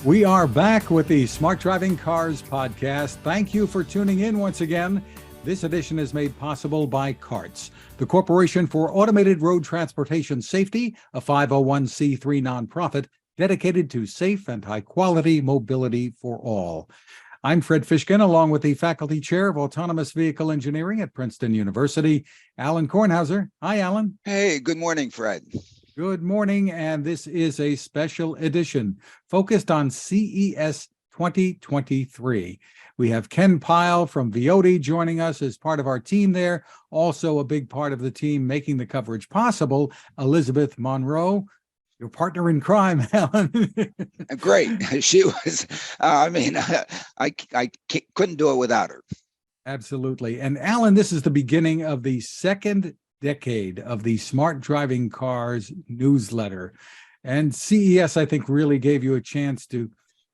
We are back with the Smart Driving Cars podcast. Thank you for tuning in once again. This edition is made possible by CARTS, the Corporation for Automated Road Transportation Safety, a 501c3 nonprofit dedicated to safe and high-quality mobility for all. I'm Fred Fishkin, along with the Faculty Chair of Autonomous Vehicle Engineering at Princeton University, Alain Kornhauser. Hi, Alain. Hey, good morning, Fred. Good morning, and this is a special edition focused on CES 2023. We have Ken Pyle from Viodi joining us as part of our team there. Also a big part of the team making the coverage possible, Elizabeth Monroe, your partner in crime, Alan. Great. She was, I couldn't do it without her. Absolutely. And Alan, this is the beginning of the second decade of the Smart Driving Cars newsletter. And CES, I think, really gave you a chance to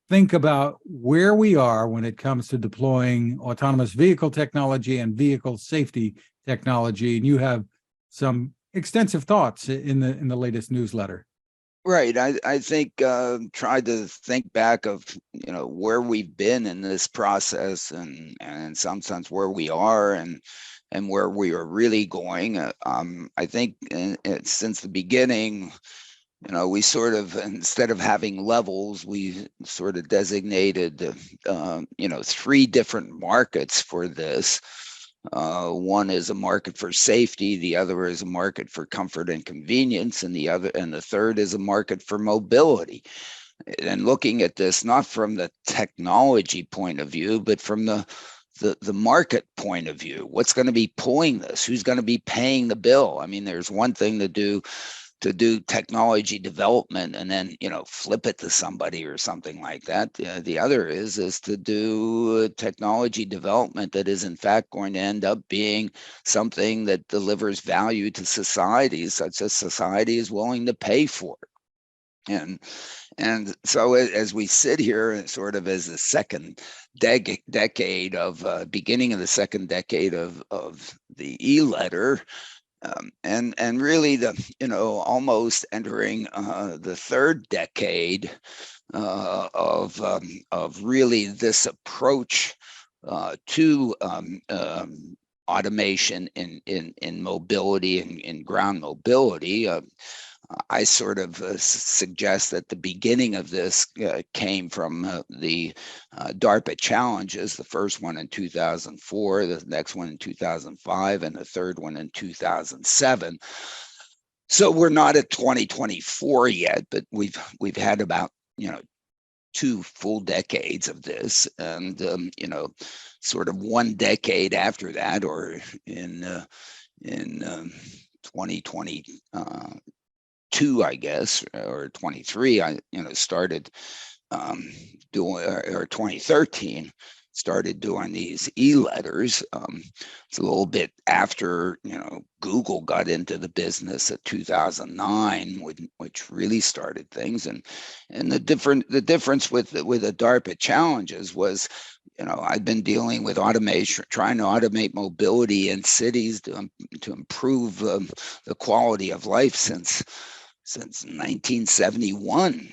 think about where we are when it comes to deploying autonomous vehicle technology and vehicle safety technology. And you have some extensive thoughts in the latest newsletter. Right. I think tried to think back of, where we've been in this process and in some sense where we are and where we are really going. I think since the beginning, we sort of, instead of having levels, we sort of designated, three different markets for this. One is a market for safety, the other is a market for comfort and convenience, and the third is a market for mobility. And looking at this not from the technology point of view, but from the market point of view, what's going to be pulling this? Who's going to be paying the bill? I mean, there's one thing to do technology development and then, flip it to somebody or something like that. The other is to do technology development that is in fact going to end up being something that delivers value to society, such as society is willing to pay for it. And so as we sit here sort of as the second decade of beginning of the second decade of the e-letter, and really almost entering the third decade of really this approach to automation in mobility and in ground mobility. I sort of suggest that the beginning of this came from the DARPA challenges, the first one in 2004, the next one in 2005, and the third one in 2007. So we're not at 2024 yet, but we've had about 2 full decades of this, and sort of 1 decade after that, or in 2022, I guess, or 23, I started doing, or 2013 started doing these e-letters. It's a little bit after Google got into the business at 2009, which really started things. And the difference with the DARPA challenges was, I've been dealing with automation, trying to automate mobility in cities to improve the quality of life since 1971.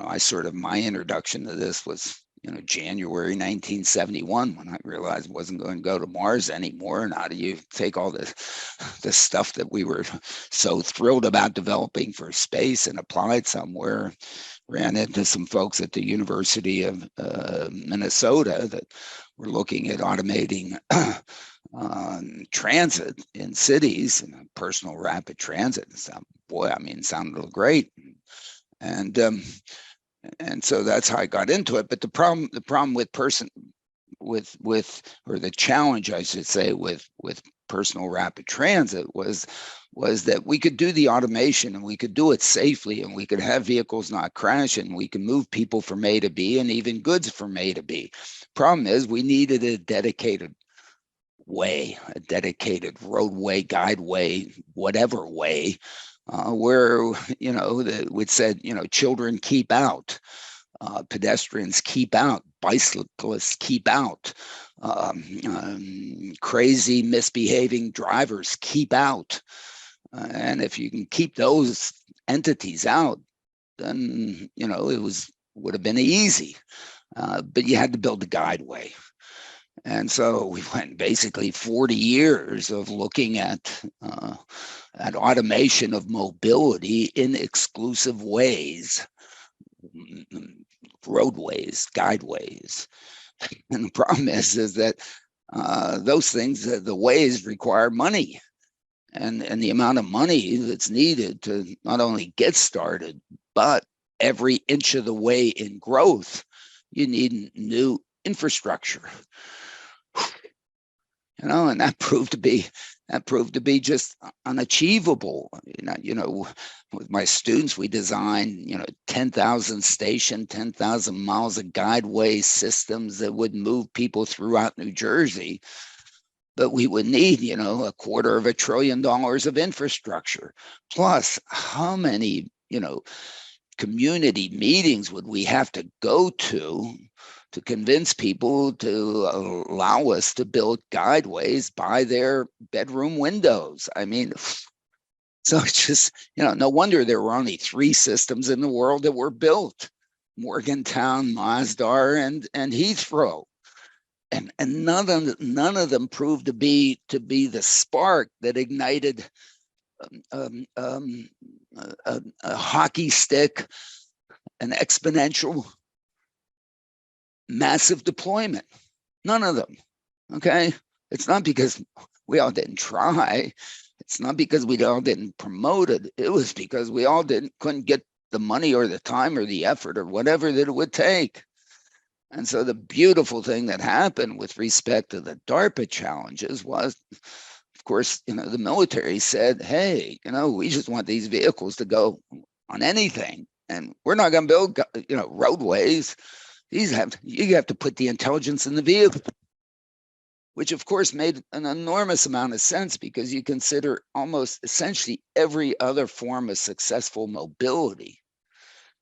I sort of, my introduction to this was January 1971, when I realized I wasn't going to go to Mars anymore. And how do you take all the stuff that we were so thrilled about developing for space and apply it somewhere? Ran into some folks at the University of Minnesota that were looking at automating transit in cities and personal rapid transit. It sounded great. And so that's how I got into it. But the problem with the challenge, I should say, with personal rapid transit was that we could do the automation and we could do it safely, and we could have vehicles not crash, and we can move people from A to B and even goods from A to B. Problem is, we needed a dedicated way, a dedicated roadway, guideway, whatever way, where it said, children keep out, pedestrians keep out, bicyclists keep out, crazy misbehaving drivers keep out. And if you can keep those entities out, then it was would have been easy, but you had to build the guideway. And so we went basically 40 years of looking at automation of mobility in exclusive ways, roadways, guideways. And the problem is that those things, the ways require money. And the amount of money that's needed to not only get started, but every inch of the way in growth, you need new infrastructure. And that proved to be just unachievable. With my students, we designed 10,000 station, 10,000 miles of guideway systems that would move people throughout New Jersey. But we would need, $250 billion of infrastructure. Plus, how many, community meetings would we have to go to convince people to allow us to build guideways by their bedroom windows? I mean, so it's just, no wonder there were only 3 systems in the world that were built: Morgantown, Masdar, and Heathrow. And none of them proved to be the spark that ignited a hockey stick, an exponential, massive deployment. None of them. Okay, it's not because we all didn't try. It's not because we all didn't promote it. It was because we all couldn't get the money or the time or the effort or whatever that it would take. And so the beautiful thing that happened with respect to the DARPA challenges was, of course, the military said, hey, we just want these vehicles to go on anything. And we're not going to build, roadways. You have to put the intelligence in the vehicle, which of course made an enormous amount of sense, because you consider almost essentially every other form of successful mobility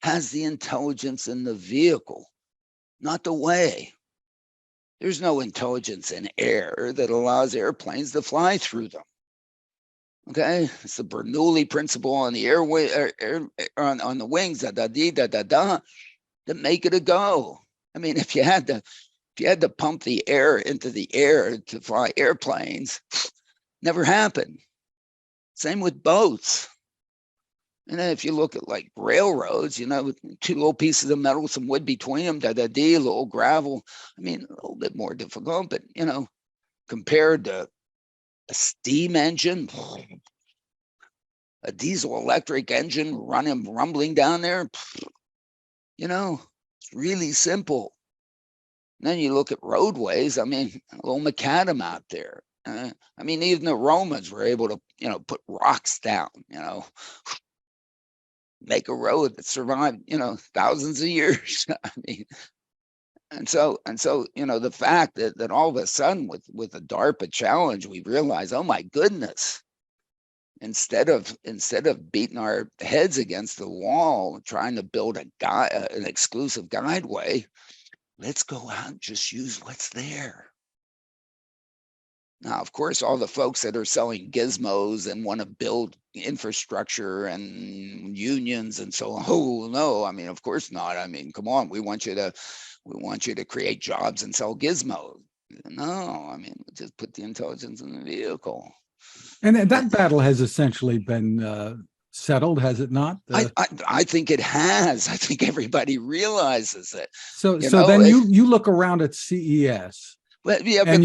has the intelligence in the vehicle, not the way. There's no intelligence in air that allows airplanes to fly through them. Okay, it's the Bernoulli principle on the on the wings, that make it a go. I mean, if you had to pump the air into the air to fly airplanes, never happened. Same with boats. And then if you look at like railroads, 2 little pieces of metal, some wood between them, a little gravel. I mean, a little bit more difficult, but compared to a steam engine, a diesel electric engine rumbling down there, it's really simple. And then you look at roadways. I mean, a little macadam out there. I mean, even the Romans were able to, put rocks down, make a road that survived, thousands of years. I mean, and so, the fact that all of a sudden with the DARPA challenge, we realize, oh my goodness, instead of beating our heads against the wall trying to build an exclusive guideway, let's go out and just use what's there. Now, of course, all the folks that are selling gizmos and want to build infrastructure and unions and so on, oh no, I mean, of course not. I mean, come on, we want you to create jobs and sell gizmos. No, I mean, just put the intelligence in the vehicle. And that battle has essentially been settled, has it not? I think it has. I think everybody realizes it. So then you look around at CES. But yeah, but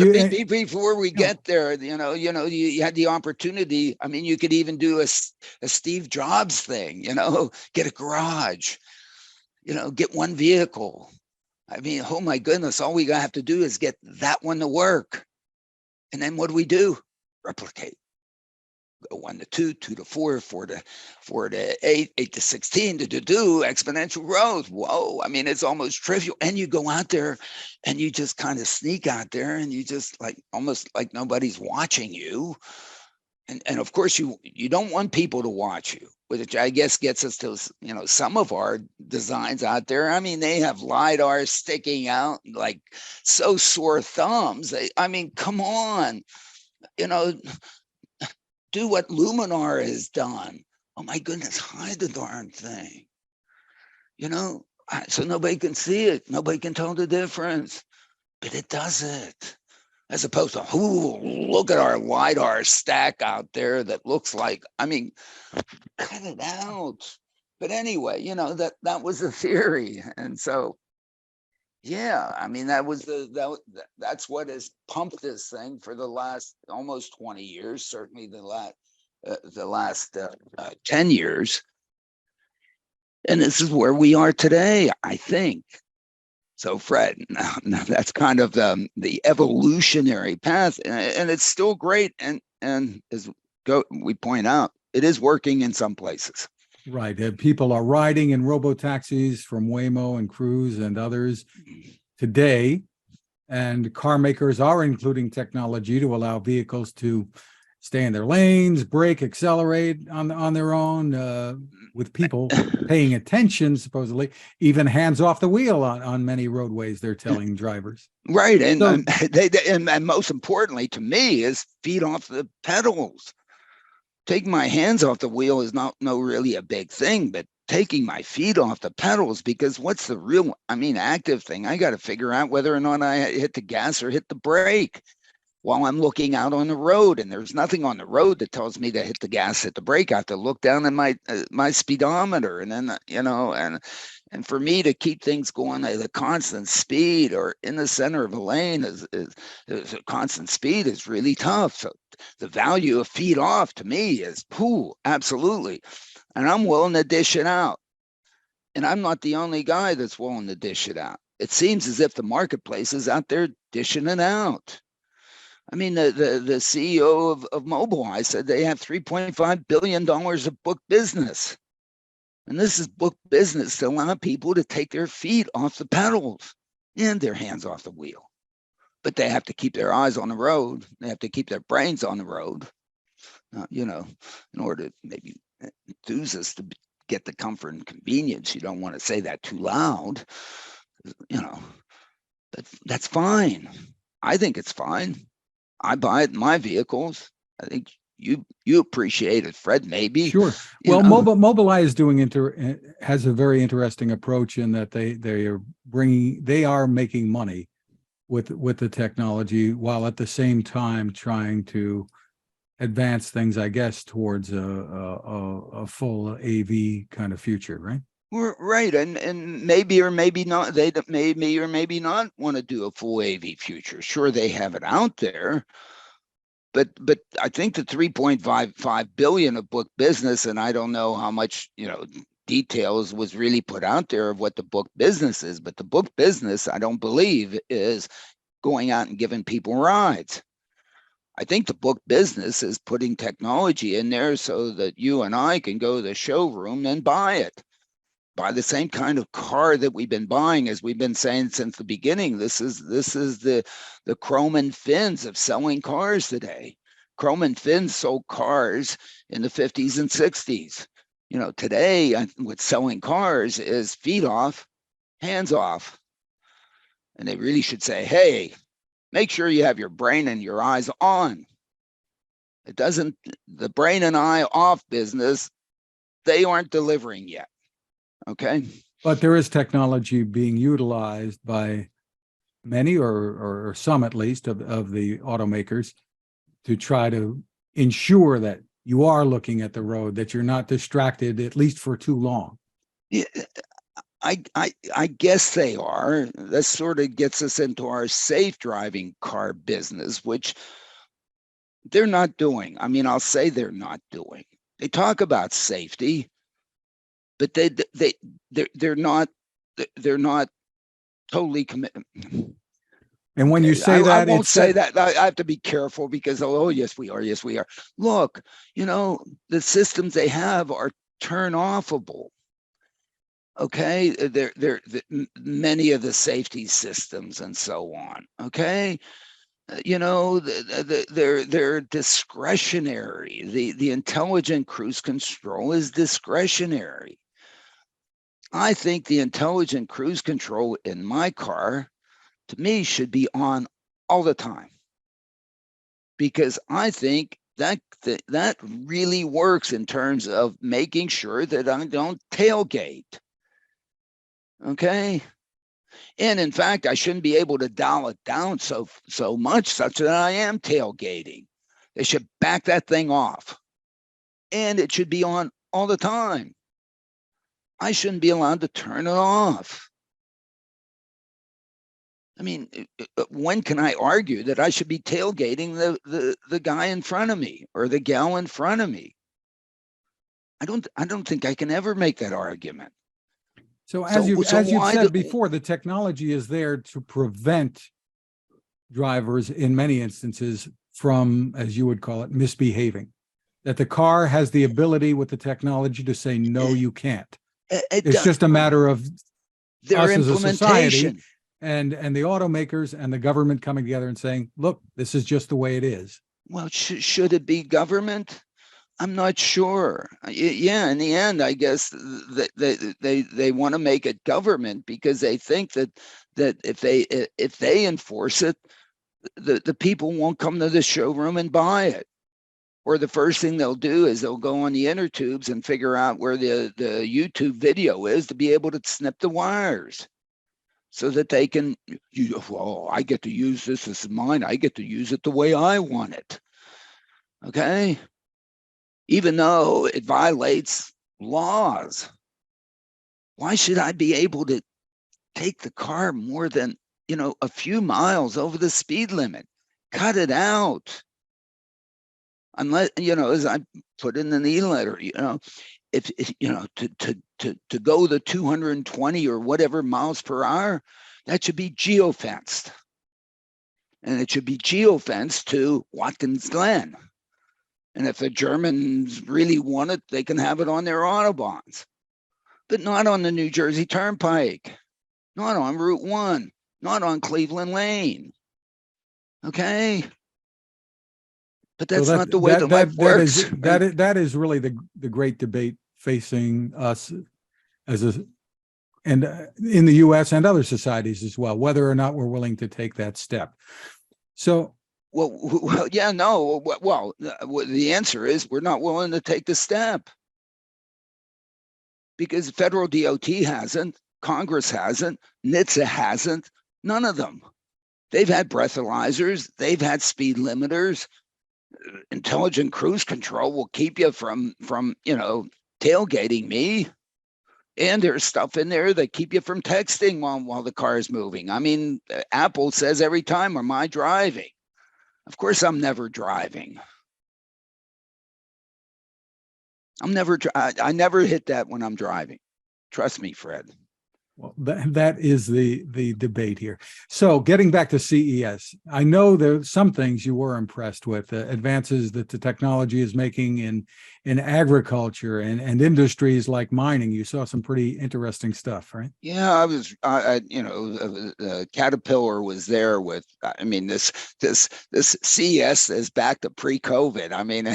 before we get there, you had the opportunity. I mean, you could even do a Steve Jobs thing, get a garage, get one vehicle. I mean, oh my goodness, all we have to do is get that one to work. And then what do? Replicate. Go 1 to 2, 2 to 4, 4 to 8, 8 to 16 to do exponential growth. Whoa, I mean, it's almost trivial. And you go out there and you just kind of sneak out there and you just almost like nobody's watching you. And of course you don't want people to watch you, which I guess gets us to, some of our designs out there. I mean, they have LiDAR sticking out like so sore thumbs. I mean, come on, do what Luminar has done. Oh my goodness, hide the darn thing. So nobody can see it. Nobody can tell the difference, but it does it. As opposed to, look at our LiDAR stack out there that looks like, I mean, cut it out. But anyway, that was the theory. And so, yeah, I mean, that's what has pumped this thing for the last almost 20 years, certainly the last 10 years. And this is where we are today, I think. So, Fred, now that's kind of the evolutionary path, and it's still great. And as we point out, it is working in some places. Right. People are riding in robo-taxis from Waymo and Cruise and others today. And car makers are including technology to allow vehicles to stay in their lanes, brake, accelerate on their own, with people paying attention, supposedly, even hands off the wheel on many roadways, they're telling drivers. Right. And and most importantly to me is feet off the pedals. Taking my hands off the wheel is not really a big thing, but taking my feet off the pedals, because what's the real, active thing? I got to figure out whether or not I hit the gas or hit the brake while I'm looking out on the road. And there's nothing on the road that tells me to hit the gas, hit the brake. I have to look down at my speedometer, and then, and for me to keep things going at a constant speed or in the center of a lane is a constant speed is really tough. So the value of feet off to me is absolutely. And I'm willing to dish it out. And I'm not the only guy that's willing to dish it out. It seems as if the marketplace is out there dishing it out. I mean, the CEO of Mobileye said they have $3.5 billion of book business. And this is book business to allow people to take their feet off the pedals and their hands off the wheel. But they have to keep their eyes on the road. They have to keep their brains on the road, in order to maybe enthuse us to get the comfort and convenience. You don't want to say that too loud, that's fine. I think it's fine. I buy it in my vehicles. I think you appreciate it, Fred, maybe. Sure. Well, Mobileye is has a very interesting approach in that they are making money with the technology, while at the same time trying to advance things, I guess, towards a full AV kind of future, right? Right, and maybe or maybe not, they maybe or maybe not want to do a full AV future. Sure, they have it out there, but I think the 3.55 billion of book business, and I don't know how much details was really put out there of what the book business is, but the book business, I don't believe, is going out and giving people rides. I think the book business is putting technology in there so that you and I can go to the showroom and buy it. Buy the same kind of car that we've been buying, as we've been saying since the beginning. This is the chrome and fins of selling cars today. Chrome and fins sold cars in the 50s and 60s. Today with selling cars is feet off, hands off. And they really should say, hey, make sure you have your brain and your eyes on. It doesn't, the brain and eye off business, they aren't delivering yet. Okay. But there is technology being utilized by many or some, at least, of the automakers to try to ensure that you are looking at the road, that you're not distracted, at least for too long. Yeah, I guess they are. That sort of gets us into our safe driving car business, which they're not doing. I'll say they're not doing. They talk about safety, but they're not totally committed. And when you say that, I won't say that. I have to be careful because, yes, we are. Yes, we are. Look, the systems they have are turn offable. Okay, they're many of the safety systems and so on. Okay, they're discretionary. The intelligent cruise control is discretionary. I think the intelligent cruise control in my car, to me, should be on all the time, because I think that really works in terms of making sure that I don't tailgate. Okay. And in fact, I shouldn't be able to dial it down so much such that I am tailgating. They should back that thing off. And it should be on all the time. I shouldn't be allowed to turn it off. I mean, when can I argue that I should be tailgating the guy in front of me or the gal in front of me? I don't think I can ever make that argument. So as you've said before, the technology is there to prevent drivers in many instances from, as you would call it, misbehaving. That the car has the ability with the technology to say, no, you can't. It's just a matter of us as a society and the automakers and the government coming together and saying, look, this is just the way it is. Well, should it be government? I'm not sure. Yeah, in the end, I guess they want to make it government because they think that if they enforce it, the people won't come to the showroom and buy it. Or the first thing they'll do is they'll go on the inner tubes and figure out where the YouTube video is to be able to snip the wires so that they can, well, I get to use this as mine. I get to use it the way I want it. Okay? Even though it violates laws. Why should I be able to take the car more than, a few miles over the speed limit? Cut it out. Unless, as I put in the e-letter, if to go the 220 or whatever miles per hour, that should be geofenced. And it should be geofenced to Watkins Glen. And if the Germans really want it, they can have it on their autobahns, but not on the New Jersey Turnpike, not on Route 1, not on Cleveland Lane. Okay? But that's not the way that life works. That is really the great debate facing us and in the U.S. and other societies as well, whether or not we're willing to take that step. So, well, yeah, no. Well, the answer is we're not willing to take the step because federal DOT hasn't, Congress hasn't, NHTSA hasn't, none of them. They've had breathalyzers, they've had speed limiters. Intelligent cruise control will keep you from tailgating me. And there's stuff in there that keep you from texting while the car is moving. I mean, Apple says every time, am I driving? Of course, I'm never driving. I never hit that when I'm driving. Trust me, Fred. Well, that is the debate here. So getting back to CES, I know there's some things you were impressed with, advances that the technology is making in agriculture and industries like mining. You saw some pretty interesting stuff, right? Yeah, Caterpillar was there with, I mean, this CES is back to pre-COVID. I mean,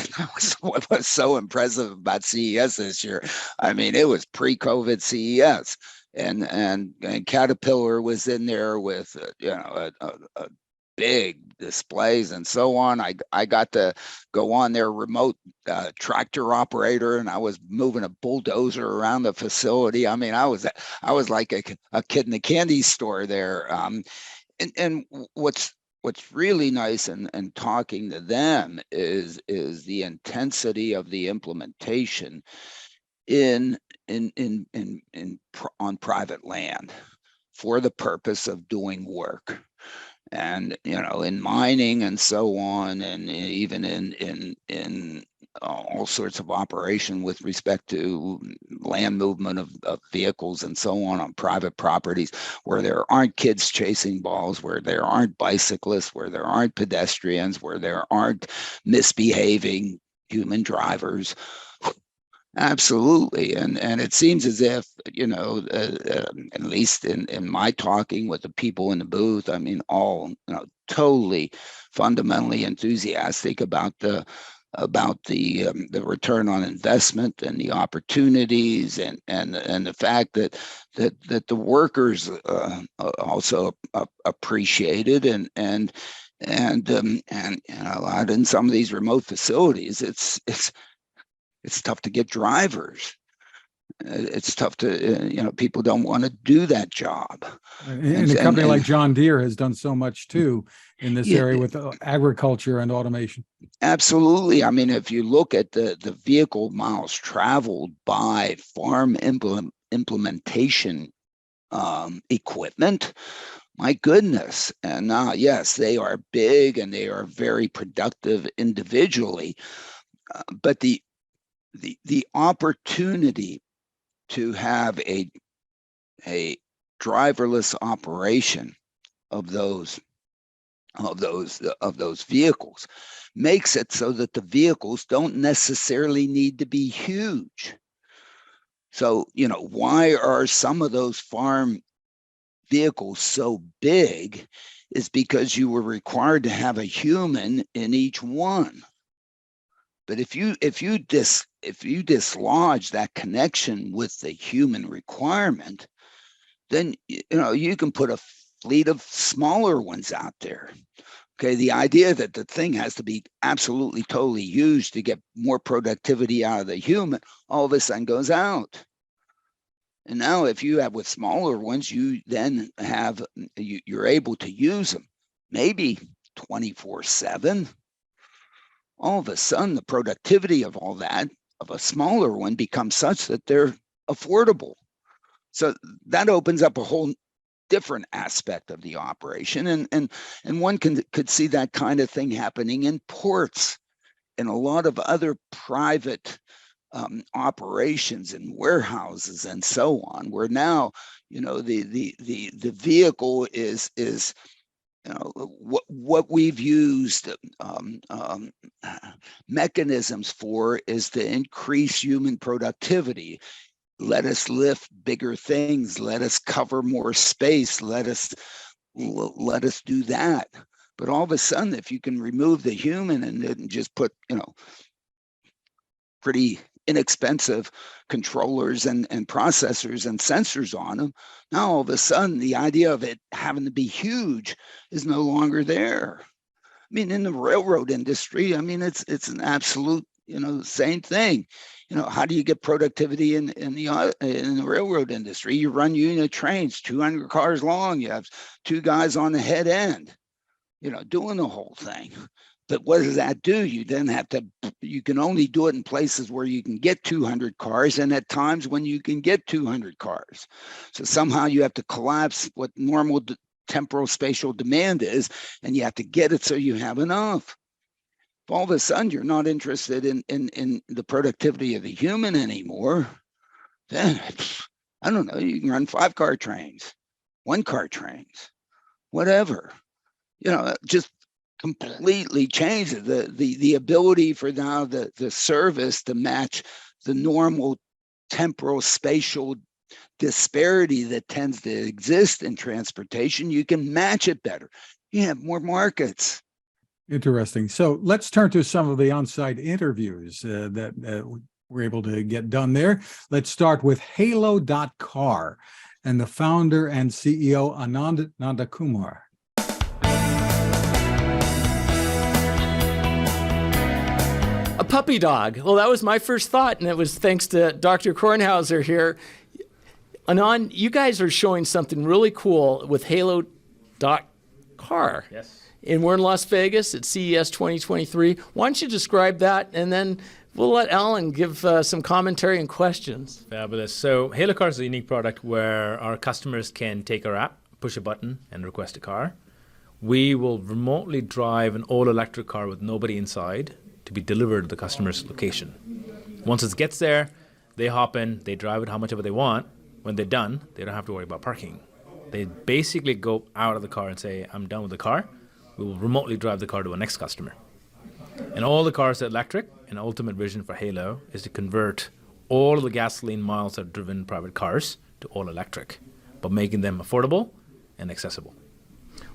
what was so impressive about CES this year. I mean, it was pre-COVID CES. And Caterpillar was in there with a big displays and so on. I got to go on their remote tractor operator, and I was moving a bulldozer around the facility. I mean, I was like a kid in a candy store there. And what's really nice and talking to them is the intensity of the implementation on private land for the purpose of doing work, and in mining and so on, and even in all sorts of operation with respect to land movement of vehicles and so on private properties, where there aren't kids chasing balls, where there aren't bicyclists, where there aren't pedestrians, where there aren't misbehaving human drivers. Absolutely. And it seems as if, at least in my talking with the people in the booth, I mean, all, totally fundamentally enthusiastic about the return on investment and the opportunities and the fact that the workers also appreciate it and a lot in some of these remote facilities, it's tough to get drivers. it's tough to, people don't want to do that job. And a company like John Deere has done so much too in this Yeah, area with agriculture and automation. absolutely. I mean, if you look at the vehicle miles traveled by farm implementation equipment, my goodness. And yes, they are big and they are very productive individually, but the opportunity to have a driverless operation of those vehicles makes it so that the vehicles don't necessarily need to be huge. So, why are some of those farm vehicles so big is because you were required to have a human in each one. But if you dislodge that connection with the human requirement, then you can put a fleet of smaller ones out there. Okay, the idea that the thing has to be absolutely totally used to get more productivity out of the human all of a sudden goes out. And now if you have with smaller ones, you then have, you're able to use them maybe 24/7. All of a sudden, the productivity of all that, of a smaller one, becomes such that they're affordable. So that opens up a whole different aspect of the operation. And one could see that kind of thing happening in ports and a lot of other private operations and warehouses and so on, where now the vehicle is what we've used mechanisms for is to increase human productivity. Let us lift bigger things. Let us cover more space. Let us do that. But all of a sudden, if you can remove the human and then just put pretty inexpensive controllers and processors and sensors on them, now all of a sudden the idea of it having to be huge is no longer there. I mean, in the railroad industry, I mean, it's an absolute same thing. How do you get productivity in the railroad industry? You run unit trains, 200 cars long. You have 2 guys on the head end, doing the whole thing. But what does that do? You then you can only do it in places where you can get 200 cars and at times when you can get 200 cars. So somehow you have to collapse what normal temporal spatial demand is, and you have to get it so you have enough. If all of a sudden you're not interested in the productivity of the human anymore, then I don't know, you can run 5-car trains, 1-car trains, whatever. Just completely changes the ability for now the service to match the normal temporal spatial disparity that tends to exist in transportation. You can match it better. You have more markets. Interesting. So let's turn to some of the on-site interviews that we're able to get done there. Let's start with Halo.car and the founder and CEO Anand Nandakumar. A puppy dog. Well, that was my first thought, and it was thanks to Dr. Kornhauser here. Anand, you guys are showing something really cool with Halo.car. Yes. And we're in Las Vegas at CES 2023. Why don't you describe that, and then we'll let Alain give some commentary and questions. Fabulous. So Halo.car is a unique product where our customers can take our app, push a button, and request a car. We will remotely drive an all-electric car with nobody inside to be delivered to the customer's location. Once it gets there, they hop in, they drive it how much ever they want. When they're done, they don't have to worry about parking. They basically go out of the car and say, I'm done with the car. We will remotely drive the car to our next customer. And all the cars are electric, and ultimate vision for Halo is to convert all of the gasoline miles that are driven private cars to all electric, but making them affordable and accessible.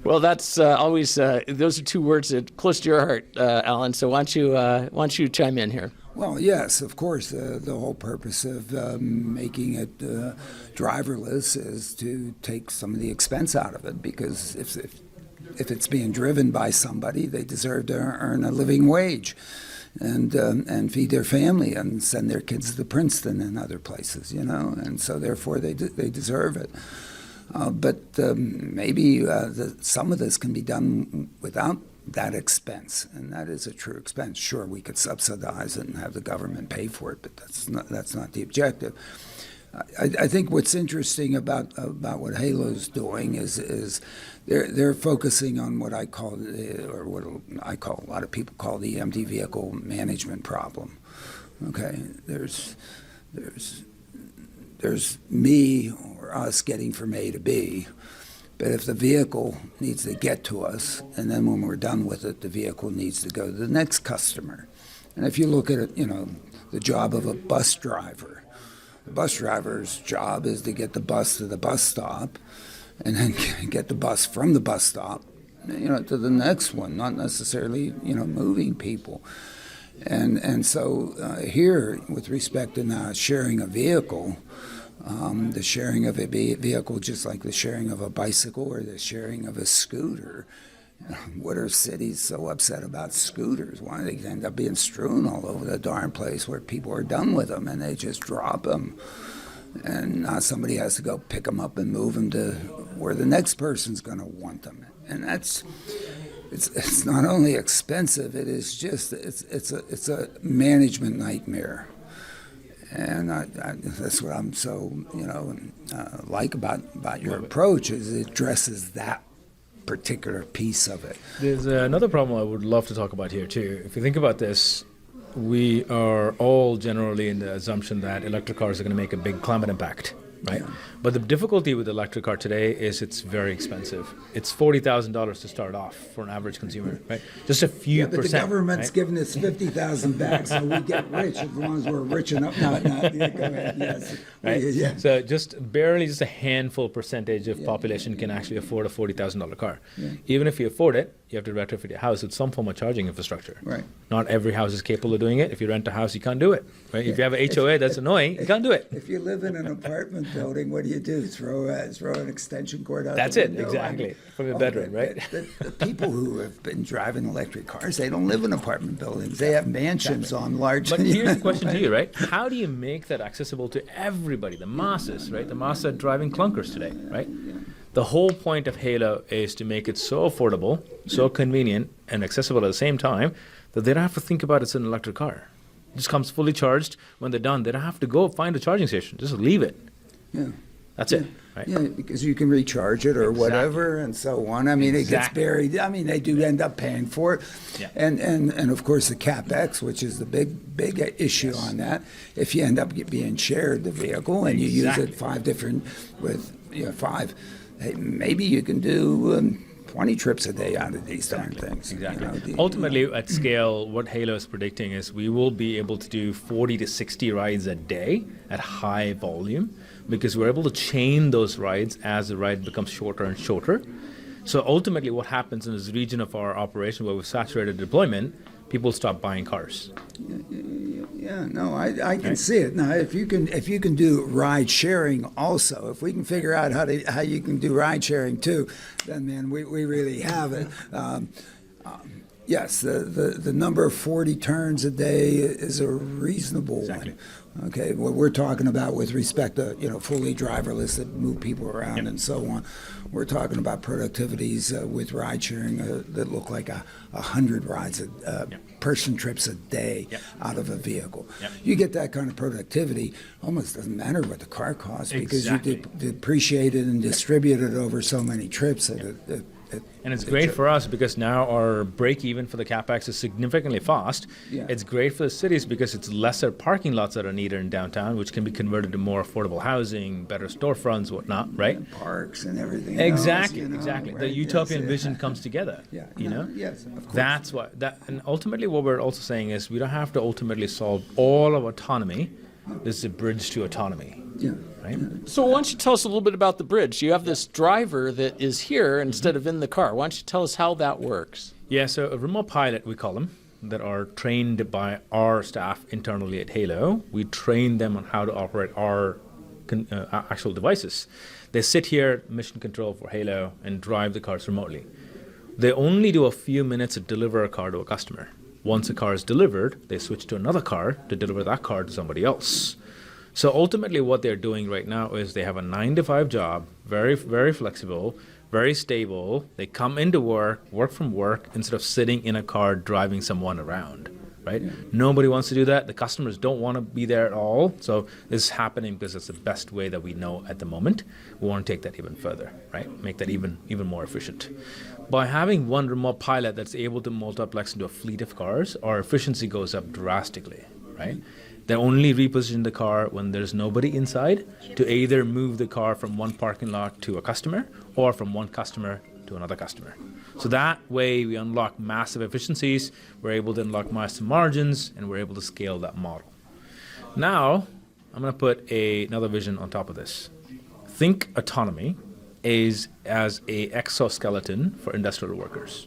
Well, that's always, those are 2 words that are close to your heart, Alain. So why don't you chime in here? Well, yes, of course. The whole purpose of making it driverless is to take some of the expense out of it, because if it's being driven by somebody, they deserve to earn a living wage. and feed their family and send their kids to Princeton and other places, and so therefore they deserve it. But maybe some of this can be done without that expense, and that is a true expense. Sure, we could subsidize it and have the government pay for it, but that's not the objective. I think what's interesting about what Halo's doing is they're focusing on what I call, or what I call, a lot of people call the empty vehicle management problem. Okay, there's me or us getting from A to B, but if the vehicle needs to get to us, and then when we're done with it, the vehicle needs to go to the next customer. And if you look at it, the job of a bus driver. The bus driver's job is to get the bus to the bus stop and then get the bus from the bus stop, to the next one, not necessarily, moving people. And so here, with respect to now sharing a vehicle, the sharing of a vehicle, just like the sharing of a bicycle or the sharing of a scooter, what are cities so upset about scooters? Why do they end up being strewn all over the darn place where people are done with them and they just drop them? And now somebody has to go pick them up and move them to where the next person's going to want them. And it's not only expensive, it is just, it's a management nightmare. And that's what I'm so, like about your approach, is it addresses that particular piece of it. There's another problem I would love to talk about here too. If you think about this, we are all generally in the assumption that electric cars are going to make a big climate impact, right? Yeah. But the difficulty with the electric car today is it's very expensive. It's $40,000 to start off for an average consumer, right? Just a few but percent. the government's right? giving us $50,000 back, so we get rich as long as we're rich enough. No, yeah, go ahead. Yes. Right? Yeah. So just a handful percentage of population can actually afford a $40,000 car. Yeah. Even if you afford it, you have to retrofit your house with some form of charging infrastructure. Right. Not every house is capable of doing it. If you rent a house, you can't do it. Right? If you have a HOA, that's annoying. You can't do it. If you live in an apartment building, what do? Throw an extension cord out That's the it, window? exactly. From your bedroom, right? The people who have been driving electric cars, they don't live in apartment buildings. They have mansions on large... But here's the question to you, right? How do you make that accessible to everybody, the masses, right? The masses are driving clunkers today, right? The whole point of Halo is to make it so affordable, so convenient, and accessible at the same time that they don't have to think about it's an electric car. It just comes fully charged. When they're done, they don't have to go find a charging station. Just leave it. Yeah. That's it, right? Yeah, because you can recharge it or whatever and so on. I mean, it gets buried. I mean, they do end up paying for it. Yeah. And of course, the CapEx, which is the big issue on that. If you end up being shared the vehicle and you use it five, hey, maybe you can do 20 trips a day out of these darn things. Exactly. Ultimately, at scale, what Halo is predicting is we will be able to do 40 to 60 rides a day at high volume, because we're able to chain those rides as the ride becomes shorter and shorter. So ultimately what happens in this region of our operation where we've saturated deployment, people stop buying cars. Yeah, no, I can see it. Now, if you can do ride sharing also, if we can figure out how you can do ride sharing too, then man, we really have it. Yes, the number of 40 turns a day is a reasonable one. Okay, what we're talking about with respect to fully driverless that move people around and so on, we're talking about productivities with ride sharing that look like 100 rides, person trips a day out of a vehicle. You get that kind of productivity, almost doesn't matter what the car costs because you depreciate it and distribute it over so many trips that and it's great for us because now our break even for the CapEx is significantly fast. Yeah. It's great for the cities because it's lesser parking lots that are needed in downtown, which can be converted to more affordable housing, better storefronts, whatnot, right? And parks and everything. Exactly, else, exactly. Right? The utopian vision comes together. Yes, of course. That's what and ultimately what we're also saying is we don't have to ultimately solve all of autonomy. This is a bridge to autonomy. Yeah. Right? So why don't you tell us a little bit about the bridge? You have this driver that is here instead of in the car. Why don't you tell us how that works? Yeah, so a remote pilot, we call them, that are trained by our staff internally at Halo. We train them on how to operate our actual devices. They sit here, mission control for Halo, and drive the cars remotely. They only do a few minutes to deliver a car to a customer. Once a car is delivered, they switch to another car to deliver that car to somebody else. So ultimately what they're doing right now is they have a 9-to-5 job, very, very flexible, very stable. They come into work from work, instead of sitting in a car driving someone around, right? Yeah. Nobody wants to do that. The customers don't want to be there at all. So this is happening because it's the best way that we know at the moment. We want to take that even further, right? Make that even more efficient. By having one remote pilot that's able to multiplex into a fleet of cars, our efficiency goes up drastically, right? They only reposition the car when there's nobody inside to either move the car from one parking lot to a customer or from one customer to another customer. So that way we unlock massive efficiencies, we're able to unlock massive margins, and we're able to scale that model. Now, I'm going to put another vision on top of this. Think autonomy is as a exoskeleton for industrial workers.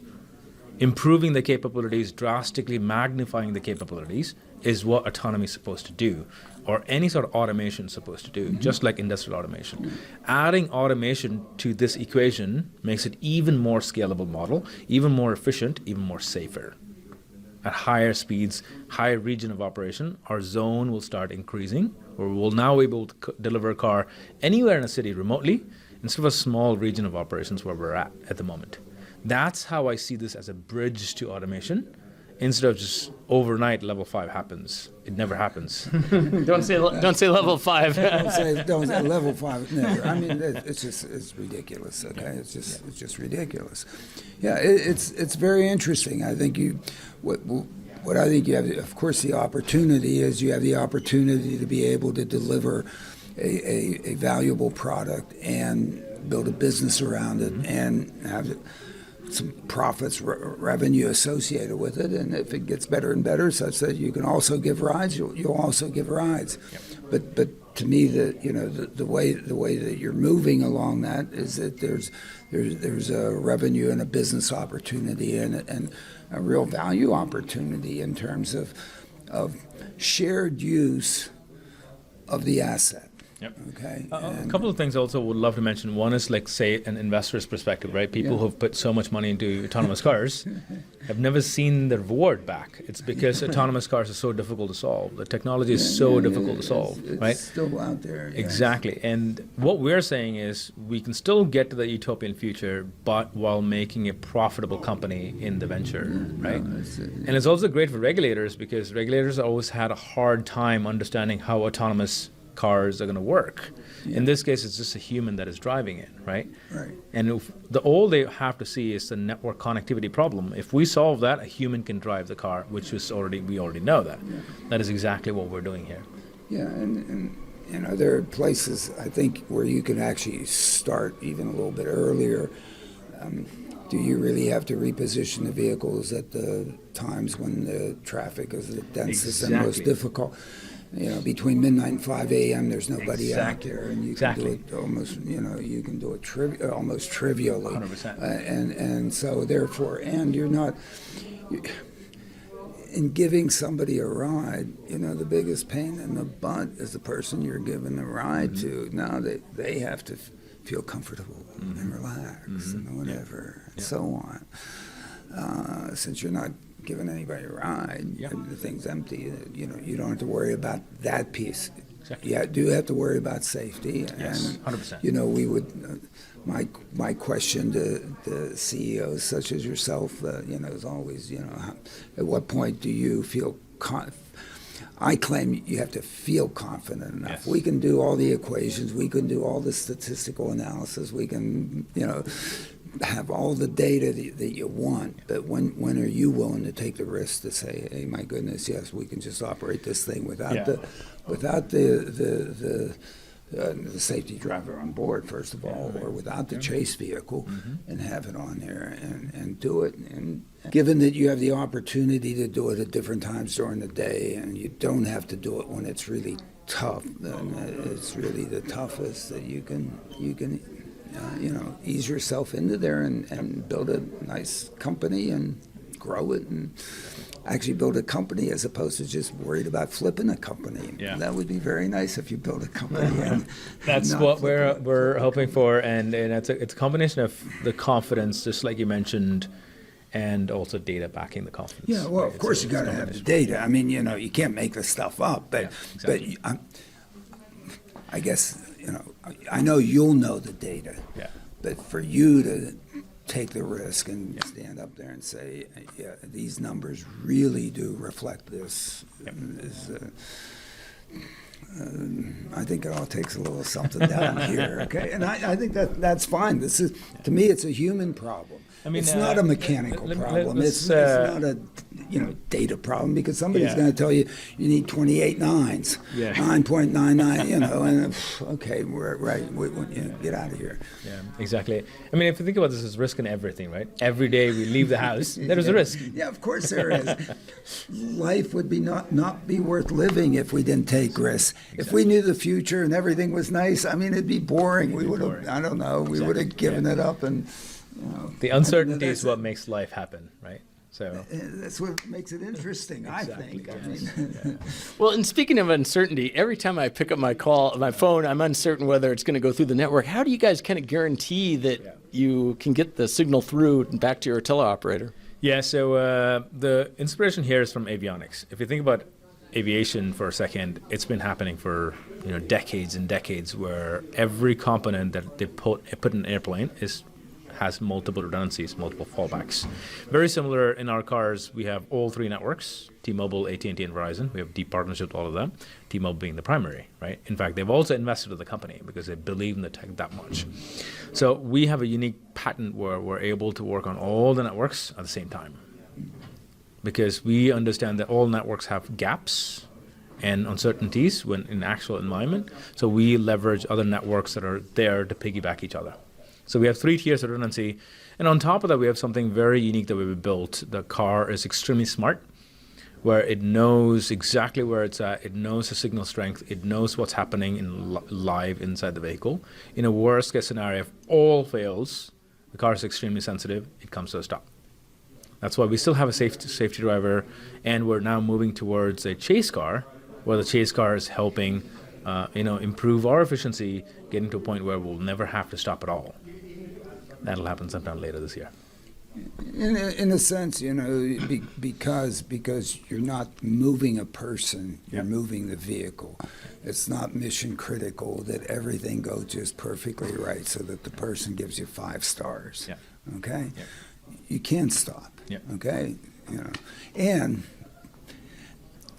Improving the capabilities, drastically magnifying the capabilities is what autonomy is supposed to do, or any sort of automation is supposed to do, just like industrial automation. Adding automation to this equation makes it even more scalable model, even more efficient, even more safer. At higher speeds, higher region of operation, our zone will start increasing, where we'll now be able to deliver a car anywhere in a city remotely, instead of a small region of operations where we're at the moment. That's how I see this as a bridge to automation. Instead of just overnight level 5 happens. It never happens. Don't say level 5. don't say level 5. Never. I mean, it's ridiculous. Okay, it's just ridiculous. Yeah, it's very interesting. I think what I think you have, of course, the opportunity is you have the opportunity to be able to deliver a valuable product and build a business around it and have some profits, revenue associated with it, and if it gets better and better, such that you can also give rides, you'll also give rides. Yep. But to me, the way that you're moving along that is that there's a revenue and a business opportunity and a real value opportunity in terms of shared use of the asset. Yep. Okay. A couple of things I also would love to mention. One is, like, say, an investor's perspective, right? People who've put so much money into autonomous cars have never seen the reward back. It's because autonomous cars are so difficult to solve. The technology is so difficult to solve, right? It's still out there. Yeah. Exactly. And what we're saying is we can still get to the utopian future, but while making a profitable company in the venture, right? And it's also great for regulators, because regulators always had a hard time understanding how autonomous cars are going to work. Yeah. In this case, it's just a human that is driving it, right? Right. And all they have to see is the network connectivity problem. If we solve that, a human can drive the car, which is we already know that. Yeah. That is exactly what we're doing here. Yeah, and there are places, I think, where you can actually start even a little bit earlier. Do you really have to reposition the vehicles at the times when the traffic is the densest and most difficult? Between midnight and 5 a.m., there's nobody out there, and you can do it almost, you can do it almost trivially. 100%. And so therefore, and you're not, in giving somebody a ride, the biggest pain in the butt is the person you're giving the ride to. Now they have to feel comfortable and relax and whatever, and so on. Since you're not giving anybody a ride, the thing's empty, you don't have to worry about that piece. Exactly. You do have to worry about safety. Yes, 100%. We would, my question to CEOs such as yourself, is always, at what point do you feel I claim you have to feel confident enough. Yes. We can do all the equations, we can do all the statistical analysis, we can, have all the data that you want, but when are you willing to take the risk to say, hey, my goodness, yes, we can just operate this thing without the safety driver on board, first of all, or without the chase vehicle, and have it on there and do it. And given that you have the opportunity to do it at different times during the day, and you don't have to do it when it's really tough, then it's really the toughest that you can ease yourself into there and build a nice company and grow it and actually build a company as opposed to just worried about flipping a company. Yeah. That would be very nice if you build a company. And that's what we're hoping for, and it's a combination of the confidence, just like you mentioned, and also data backing the confidence. Yeah, well, right? of course you got to have the data. I mean, you can't make this stuff up, but Yeah, exactly. I guess, I know you'll know the data, Yeah. but for you to take the risk and stand up there and say, yeah, these numbers really do reflect this, is, I think it all takes a little something down here, okay? And I think that's fine. This is, to me, it's a human problem. I mean, it's not a mechanical problem. let's, It's not a data problem, because somebody's Yeah. going to tell you need 28 nines, Yeah. 9.99, and okay, we're right. Get out of here. Yeah, exactly. I mean, if you think about this as risk in everything, right? Every day we leave the house, there is a risk. Yeah, of course there is. Life would be not be worth living if we didn't take risks. If we knew the future and everything was nice, I mean, it'd be boring. We would have, I don't know, we would have given it up, and The uncertainty is what makes life happen, right? So that's what makes it interesting, I think. I mean, Well, and speaking of uncertainty, every time I pick up my phone, I'm uncertain whether it's going to go through the network. How do you guys kind of guarantee that you can get the signal through and back to your teleoperator? yeah, so the inspiration here is from avionics. If you think about aviation for a second, it's been happening for decades and decades, where every component that they put in an airplane has multiple redundancies, multiple fallbacks. Very similar in our cars, we have all three networks, T-Mobile, AT&T, and Verizon. We have deep partnership with all of them, T-Mobile being the primary, right? In fact, they've also invested in the company because they believe in the tech that much. So we have a unique patent where we're able to work on all the networks at the same time, because we understand that all networks have gaps and uncertainties when in actual environment. So we leverage other networks that are there to piggyback each other. So we have 3 tiers of redundancy. And on top of that, we have something very unique that we've built. The car is extremely smart, where it knows exactly where it's at. It knows the signal strength. It knows what's happening in live inside the vehicle. In a worst case scenario, if all fails, the car is extremely sensitive. It comes to a stop. That's why we still have a safety driver, and we're now moving towards a chase car, where the chase car is helping improve our efficiency, getting to a point where we'll never have to stop at all. That'll happen sometime later this year. in a sense, because you're not moving a person, you're moving the vehicle. It's not mission critical that everything goes just perfectly right so that the person gives you 5 stars. Yeah. Okay? Yeah. You can't stop. Yeah. Okay? And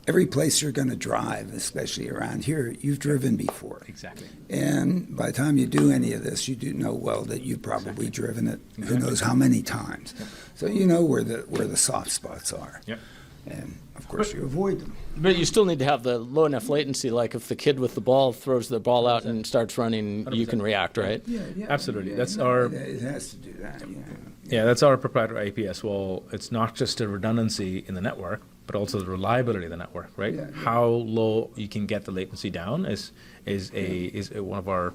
every place you're going to drive, especially around here, you've driven before. Exactly. And by the time you do any of this, you do know well that you've probably driven it who knows how many times. So you know where the soft spots are. Yep. And of course you avoid them. But you still need to have the low enough latency, like if the kid with the ball throws the ball out and starts running, you can react, right? Yeah. Absolutely. That's our It has to do that. Yeah. Yeah, that's our proprietary APS. Well, it's not just the redundancy in the network, but also the reliability of the network, right? Yeah. How low you can get the latency down is one of our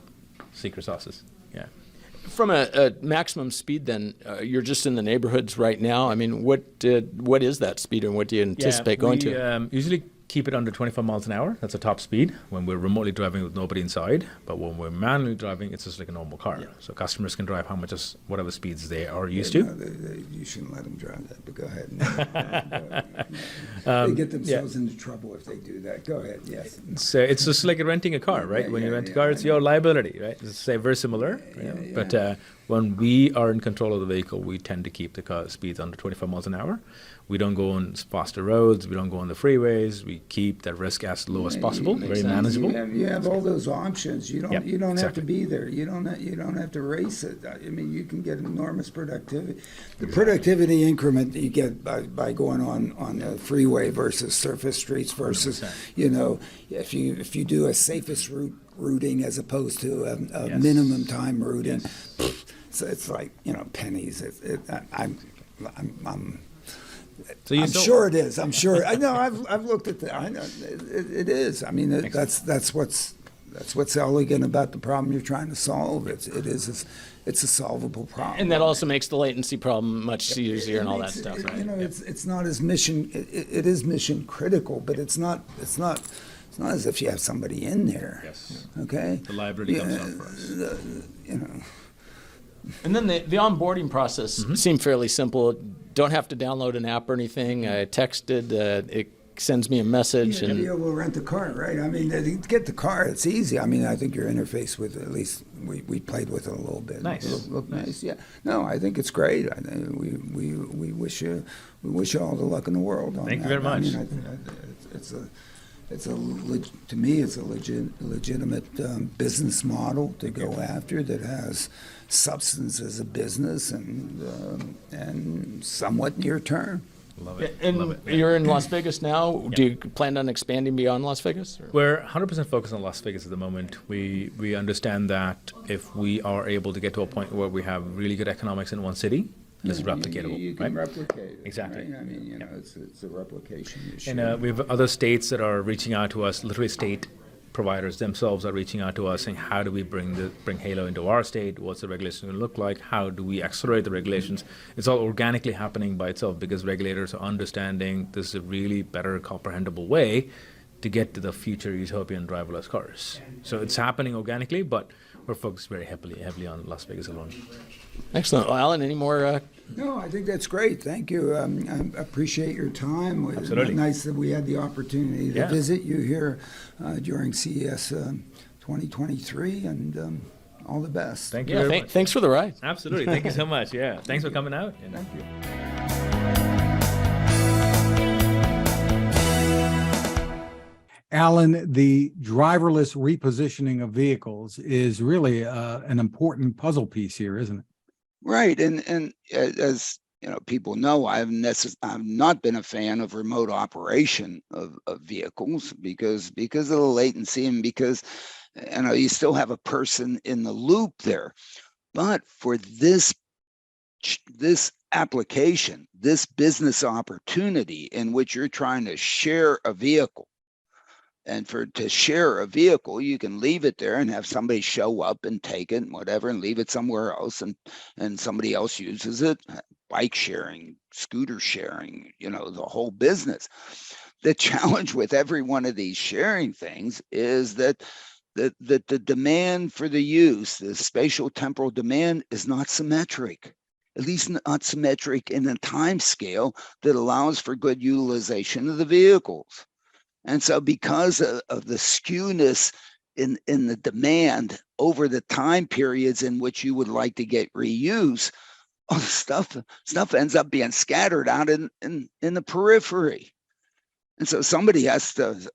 secret sauces. Yeah. From a maximum speed, then you're just in the neighborhoods right now. I mean, what is that speed, and what do you anticipate going to? Usually keep it under 25 miles an hour. That's a top speed when we're remotely driving with nobody inside. But when we're manually driving, it's just like a normal car. Yeah. So customers can drive whatever speeds they are used to. No, you shouldn't let them drive that, but go ahead. They get themselves into trouble if they do that. Go ahead, yes. So it's just like renting a car, right? When you rent a car, it's your liability, right? It's very similar. But when we are in control of the vehicle, we tend to keep the car speeds under 25 miles an hour. We don't go on faster roads. We don't go on the freeways. We keep that risk as low as possible, very manageable. You have all those options. You don't have exactly. to be there. You don't have to race it. I mean, you can get enormous productivity. The productivity increment that you get by going on the freeway versus surface streets versus 100%. If you do a safest routing as opposed to a minimum time routing, so it's like pennies. I'm sure it is. I'm sure. I know. I've looked at that. I know it is. I mean, that's what's elegant about the problem you're trying to solve. It's a solvable problem. And that also makes the latency problem much easier and all that stuff, right? It's not as mission. It is mission critical, but it's not as if you have somebody in there. Yes. Okay. The liability comes down for us. And then the onboarding process seemed fairly simple. Don't have to download an app or anything. I texted, it sends me a message. Yeah, to And be able to rent the car, right? I mean, to get the car, it's easy. I mean, I think your interface with it, at least we played with it a little bit. Nice. Looked nice. Yeah. No, I think it's great. I think we wish you all the luck in the world on Thank that. you very much. I mean, to me, it's a legitimate business model to go after that has substance as a business and somewhat near term. Love it. and Love it. you're in Las Vegas now. Do you plan on expanding beyond Las Vegas? Or? We're 100% focused on Las Vegas at the moment. We understand that if we are able to get to a point where we have really good economics in one city, it's replicatable, You can right? replicate it. Exactly. Right? I mean, it's a replication issue. And we have other states that are reaching out to us. Literally, state providers themselves are reaching out to us, saying, "How do we bring Halo into our state? What's the regulation going to look like? How do we accelerate the regulations?" It's all organically happening by itself because regulators are understanding this is a really better, comprehensible way to get to the future utopian driverless cars. So it's happening organically, but we're focused very heavily on Las Vegas alone. Excellent. Well, Alan, any more? No, I think that's great. Thank you. I appreciate your time. It was Absolutely. nice that we had the opportunity to Yeah. visit you here during CES 2023, and all the best. Thank you Yeah, very much. thanks for the ride. Absolutely. Thank you so much. Yeah. Thanks for coming out. And Thank you. Alan, the driverless repositioning of vehicles is really an important puzzle piece here, isn't it? Right, and as you know, people know, I've not been a fan of remote operation of vehicles because of the latency and because you still have a person in the loop there. But for this application, this business opportunity in which you're trying to share a vehicle. And to share a vehicle, you can leave it there and have somebody show up and take it and whatever and leave it somewhere else and somebody else uses it. Bike sharing, scooter sharing, the whole business. The challenge with every one of these sharing things is that the demand for the use, the spatial temporal demand, is not symmetric. At least not symmetric in a time scale that allows for good utilization of the vehicles. And so because of the skewness in the demand over the time periods in which you would like to get reuse, all the stuff ends up being scattered out in the periphery. And so somebody has to,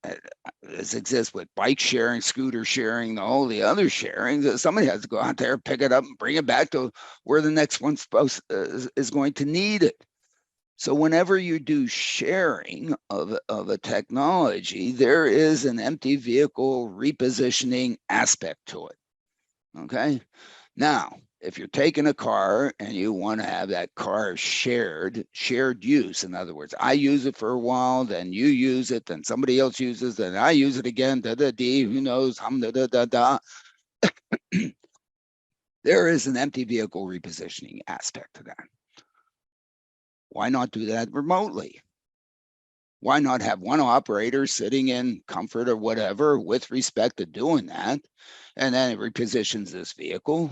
as exists with bike sharing, scooter sharing, all the other sharing, somebody has to go out there, pick it up and bring it back to where the next one is going to need it. So whenever you do sharing of a technology, there is an empty vehicle repositioning aspect to it. Okay. Now, if you're taking a car and you want to have that car shared use, in other words, I use it for a while, then you use it, then somebody else uses it, then I use it again, who knows, there is an empty vehicle repositioning aspect to that. Why not do that remotely? Why not have one operator sitting in comfort or whatever with respect to doing that, and then it repositions this vehicle,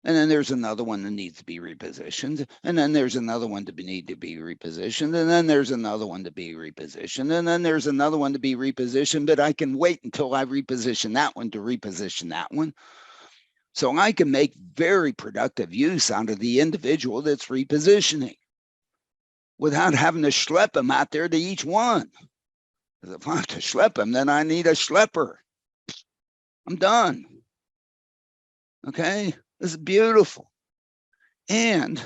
and then there's another one that needs to be repositioned, and then there's another one to need to be repositioned, and then there's another one to be repositioned, and then there's another one to be repositioned, but I can wait until I reposition that one to reposition that one. So I can make very productive use out of the individual that's repositioning, without having to schlep them out there to each one. Because if I have to schlep them, then I need a schlepper. I'm done. Okay? This is beautiful. And,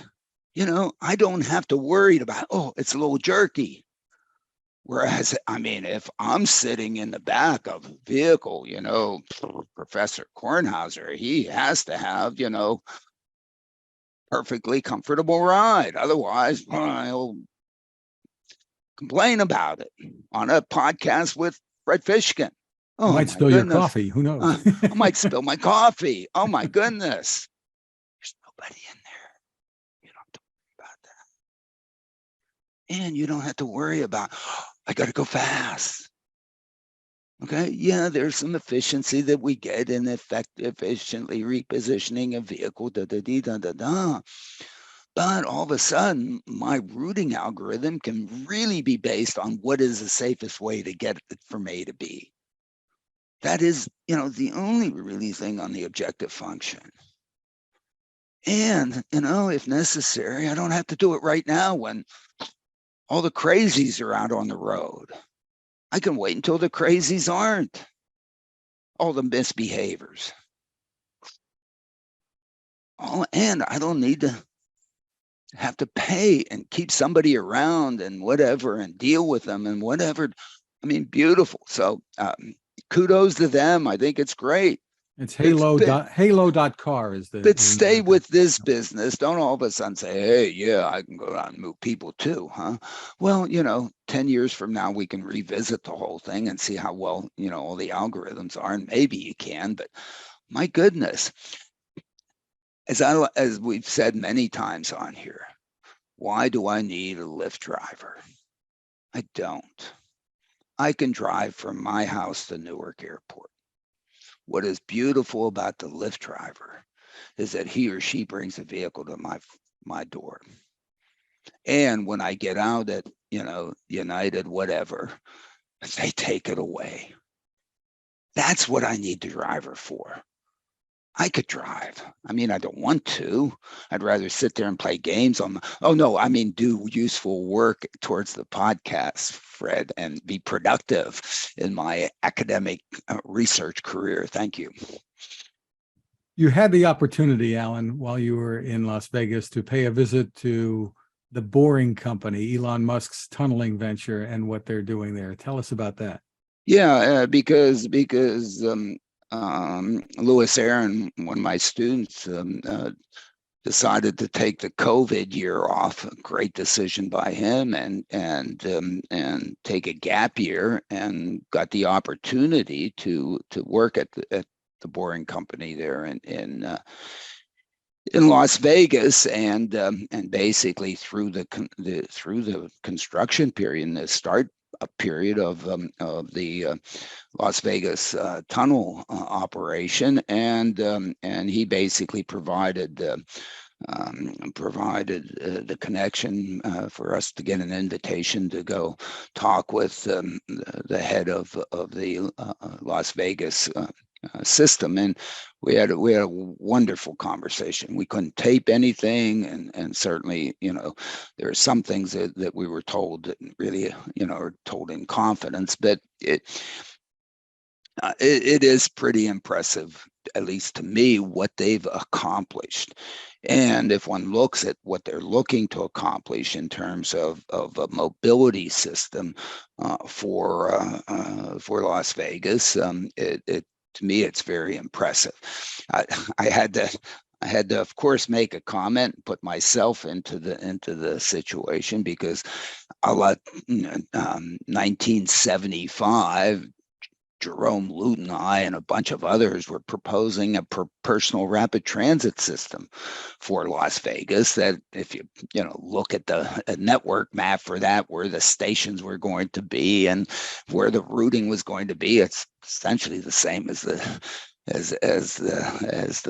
I don't have to worry about, it's a little jerky. Whereas, if I'm sitting in the back of a vehicle, Professor Kornhauser, he has to have, perfectly comfortable ride. Otherwise, I'll complain about it on a podcast with Fred Fishkin. You might spill your coffee. Who knows? I might spill my coffee. Oh my goodness. There's nobody in there. You don't have to worry about that. And you don't have to worry about, I got to go fast. Okay, yeah, there's some efficiency that we get in efficiently repositioning a vehicle, da da da da da da. But all of a sudden, my routing algorithm can really be based on what is the safest way to get it from A to B. That is, the only really thing on the objective function. And, if necessary, I don't have to do it right now when all the crazies are out on the road. I can wait until the crazies aren't. All the misbehaviors. And I don't need to have to pay and keep somebody around and whatever and deal with them and whatever. I mean, beautiful. So kudos to them. I think it's great. It's Halo.car is the But name stay of with this business. Don't all of a sudden say, hey, yeah, I can go out and move people too, huh? Well, 10 years from now, we can revisit the whole thing and see how well, all the algorithms are. And maybe you can, but my goodness, as we've said many times on here, why do I need a Lyft driver? I don't. I can drive from my house to Newark Airport. What is beautiful about the Lyft driver is that he or she brings a vehicle to my door. And when I get out at, United, whatever, they take it away. That's what I need the driver for. I could drive. I mean, I don't want to. I'd rather sit there and play games do useful work towards the podcast, Fred, and be productive in my academic research career. Thank you. You had the opportunity, Alan, while you were in Las Vegas to pay a visit to the Boring Company, Elon Musk's tunneling venture, and what they're doing there. Tell us about that. Yeah, because Louis Aaron, one of my students, decided to take the COVID year off. A great decision by him, and take a gap year, and got the opportunity to work at the Boring Company there in Las Vegas, and basically through the construction period and the start period of the Las Vegas tunnel operation, and he basically provided the connection for us to get an invitation to go talk with the head of the Las Vegas system, and we had a wonderful conversation. We couldn't tape anything, and certainly, there are some things that we were told that really, are told in confidence, but it is pretty impressive, at least to me, what they've accomplished. And if one looks at what they're looking to accomplish in terms of a mobility system for Las Vegas, to me, it's very impressive. I had to, of course, make a comment and put myself into the situation, because a lot 1975. Jerome Luton and I and a bunch of others were proposing a personal rapid transit system for Las Vegas, that if you look at the network map for that, where the stations were going to be and where the routing was going to be, it's essentially the same as the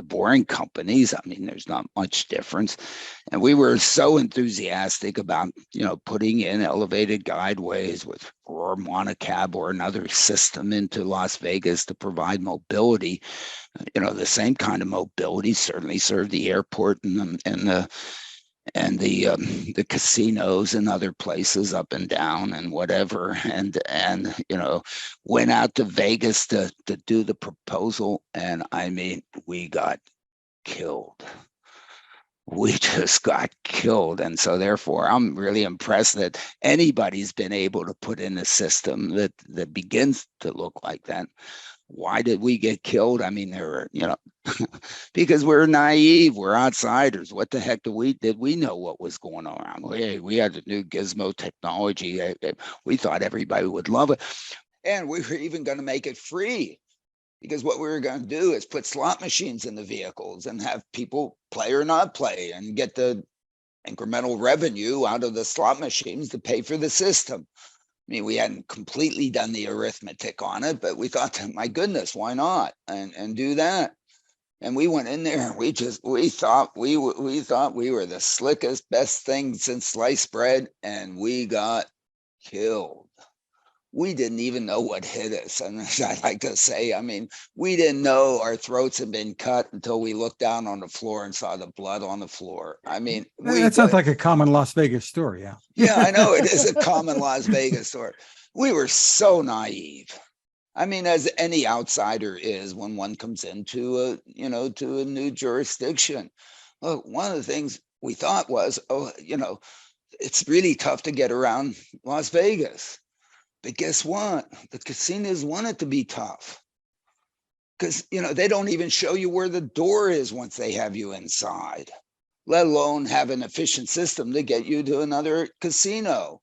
Boring Companies. I mean, there's not much difference. And we were so enthusiastic about, putting in elevated guideways with or monocab or another system into Las Vegas to provide mobility. The same kind of mobility certainly served the airport and the casinos and other places up and down and whatever, and went out to Vegas to do the proposal, and I mean, we got killed. We just got killed. And so therefore, I'm really impressed that anybody's been able to put in a system that begins to look like that. Why did we get killed? I mean, there were, because we're naive, we're outsiders. What the heck did we know what was going on? We had the new gizmo technology. We thought everybody would love it. And we were even going to make it free, because what we were going to do is put slot machines in the vehicles and have people play or not play and get the incremental revenue out of the slot machines to pay for the system. mean, we hadn't completely done the arithmetic on it, but we thought, my goodness, why not? And do that. And we went in there. We thought we were the slickest, best thing since sliced bread, and we got killed. We didn't even know what hit us. And I like to say, I mean, we didn't know our throats had been cut until we looked down on the floor and saw the blood on the floor. I mean, That sounds like a common Las Vegas story. Yeah. Yeah, I know it is a common Las Vegas story. We were so naive. I mean, as any outsider is when one comes into to a new jurisdiction. Well, one of the things we thought was, it's really tough to get around Las Vegas. But guess what? The casinos want it to be tough because, they don't even show you where the door is once they have you inside, let alone have an efficient system to get you to another casino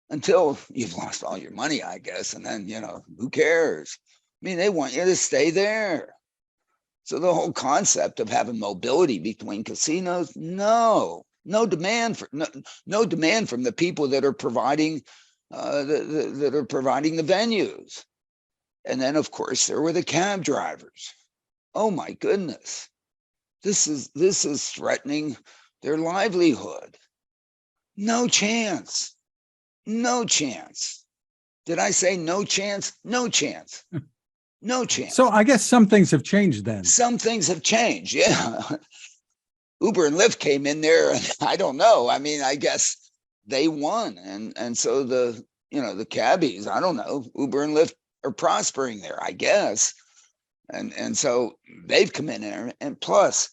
until you've lost all your money, I guess. And then, who cares? I mean, they want you to stay there. So the whole concept of having mobility between casinos, no demand from the people that are providing the venues. And then, of course, there were the cab drivers. Oh my goodness, this is threatening their livelihood. No chance. Did I say no chance? No chance. No chance. So I guess some things have changed then. Some things have changed. Yeah. Uber and Lyft came in there, and I don't know. I mean, I guess they won. And so the cabbies, I don't know, Uber and Lyft are prospering there, I guess. And so they've come in there, and plus,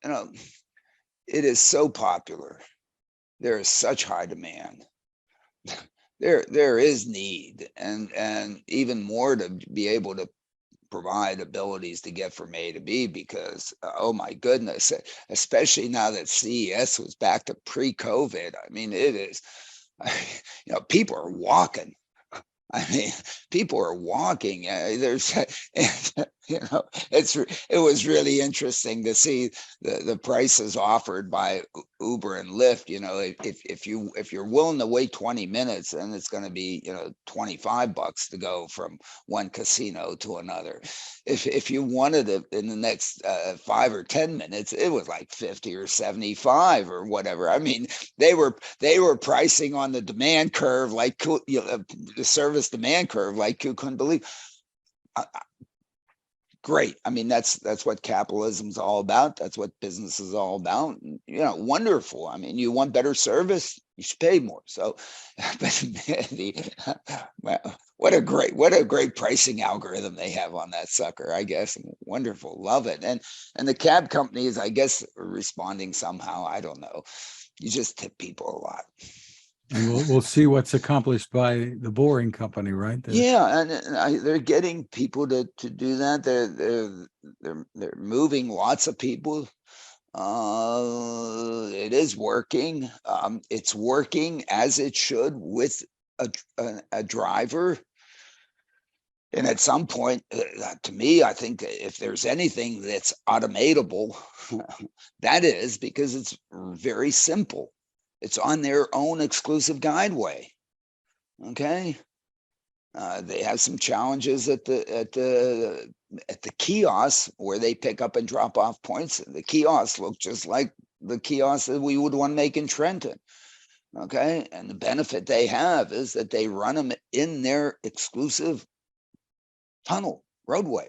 it is so popular. There is such high demand. There is need, and even more to be able to provide abilities to get from A to B, because oh my goodness, especially now that CES was back to pre-COVID. I mean, it is, people are walking. I mean, people are walking. There's, it was really interesting to see the prices offered by Uber and Lyft. If you're willing to wait 20 minutes, then it's going to be $25 to go from one casino to another. If you wanted it in the next 5 or 10 minutes, it was like 50 or 75 or whatever. I mean, they were pricing on the demand curve like the service demand curve like you couldn't believe. Great. I mean, that's what capitalism's all about. That's what business is all about. Wonderful. I mean, you want better service, you should pay more. So, but what a great pricing algorithm they have on that sucker, I guess. Wonderful. Love it. And the cab companies, I guess, are responding somehow. I don't know. You just tip people a lot. And we'll see what's accomplished by the Boring Company, right? Yeah, and they're getting people to do that. They're moving lots of people. It is working. It's working as it should with a driver. And at some point, to me, I think if there's anything that's automatable, that is, because it's very simple. It's on their own exclusive guideway. Okay. They have some challenges at the kiosks where they pick up and drop off points. The kiosks look just like the kiosks that we would want to make in Trenton. Okay. And the benefit they have is that they run them in their exclusive tunnel roadway.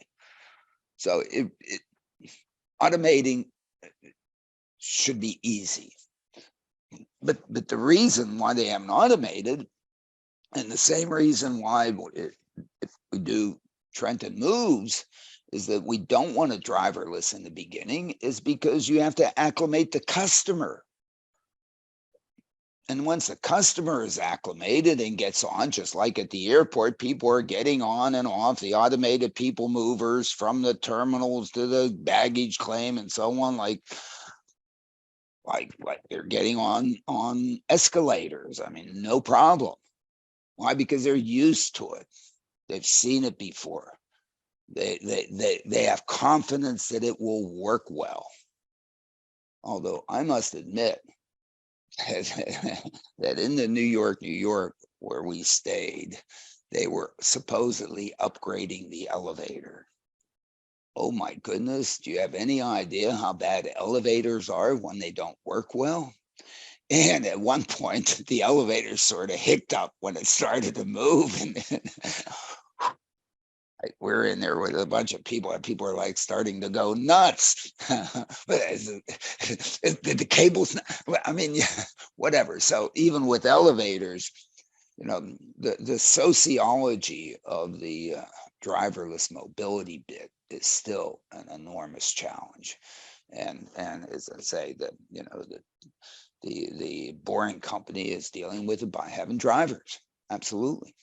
So automating should be easy. But the reason why they haven't automated, and the same reason why if we do Trenton moves, is that we don't want a driverless in the beginning, is because you have to acclimate the customer. And once the customer is acclimated and gets on, just like at the airport, people are getting on and off the automated people movers from the terminals to the baggage claim and so on, like they're getting on escalators. I mean, no problem. Why? Because they're used to it. They've seen it before. They have confidence that it will work well. Although I must admit that in the New York, where we stayed, they were supposedly upgrading the elevator. Oh my goodness, do you have any idea how bad elevators are when they don't work well? And at one point, the elevator sort of hicked up when it started to move. And we're in there with a bunch of people, and people are like starting to go nuts. But the cables, I mean, yeah, whatever. So even with elevators, the sociology of the driverless mobility bit is still an enormous challenge. And as I say, the boring company is dealing with it by having drivers. Absolutely.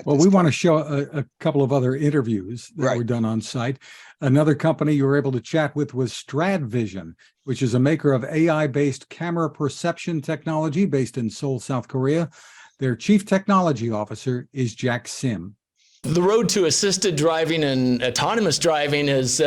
Well, we want to show a couple of other interviews that were done on site. Another company you were able to chat with was Stradvision, which is a maker of AI-based camera perception technology based in Seoul, South Korea. Their chief technology officer is Jack Sim. The road to assisted driving and autonomous driving is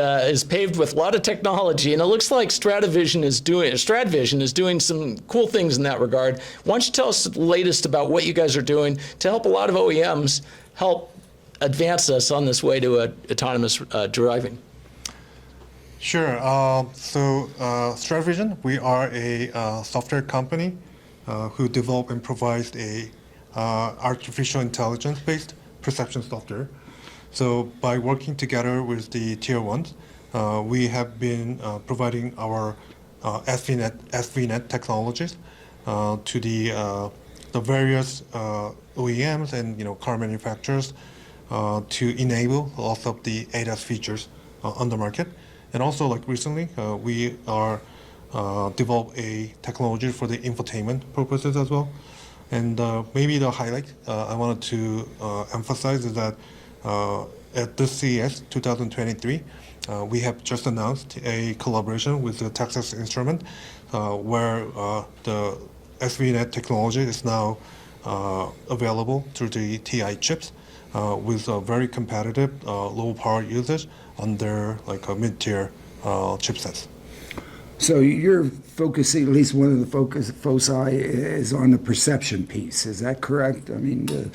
paved with a lot of technology, and it looks like Stradvision is doing some cool things in that regard. Why don't you tell us the latest about what you guys are doing to help a lot of OEMs help advance us on this way to autonomous driving? Sure. So Stradvision, we are a software company who develop and provides a artificial intelligence-based perception software. So by working together with the tier ones, we have been providing our SVNet technologies to the various OEMs and car manufacturers to enable lots of the ADAS features on the market. And also, like recently, we are develop a technology for the infotainment purposes as well. And maybe the highlight I wanted to emphasize is that at this CES 2023, we have just announced a collaboration with the Texas Instrument, where the SVNet technology is now available through the TI chips with a very competitive low power usage on their mid-tier chipsets. So you're focusing, at least one of the foci is on the perception piece. Is that correct? I mean,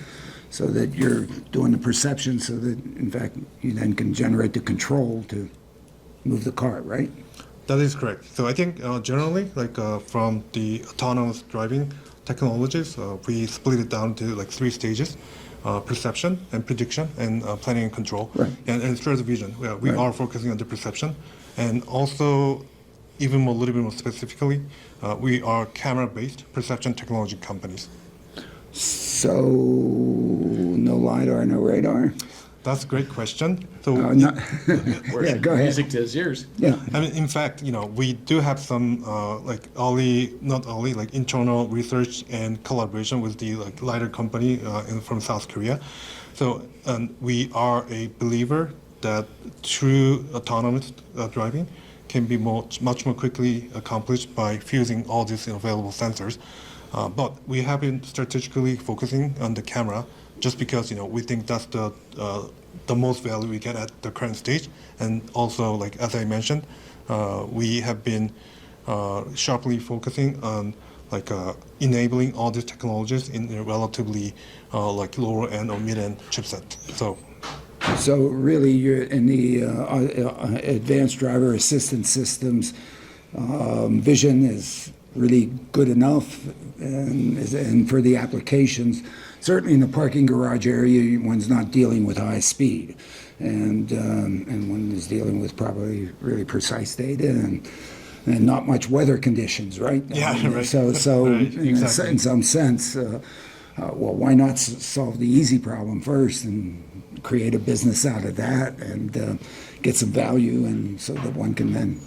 so that you're doing the perception so that, in fact, you then can generate the control to move the car, right? That is correct. So I think generally, from the autonomous driving technologies, we split it down to three stages: perception and prediction and planning and control. Right. And Stradvision, we are focusing on the perception, and also even more, a little bit more specifically, we are camera-based perception technology companies. So no LiDAR, no radar? That's a great question. So yeah, go ahead. Music to his ears. Yeah. I mean, in fact, we do have some internal research and collaboration with the LiDAR company from South Korea. So we are a believer that true autonomous driving can be much more quickly accomplished by fusing all these available sensors. But we have been strategically focusing on the camera just because we think that's the most value we get at the current stage. And also, as I mentioned, we have been sharply focusing on enabling all these technologies in a relatively lower end or mid end chipset. So really, you're in the advanced driver assistance systems. Vision is really good enough, and for the applications, certainly in the parking garage area, one's not dealing with high speed, and one is dealing with probably really precise data and not much weather conditions, right? Yeah, right. So right, exactly. in some sense, well, why not solve the easy problem first and create a business out of that and get some value, and so that one can then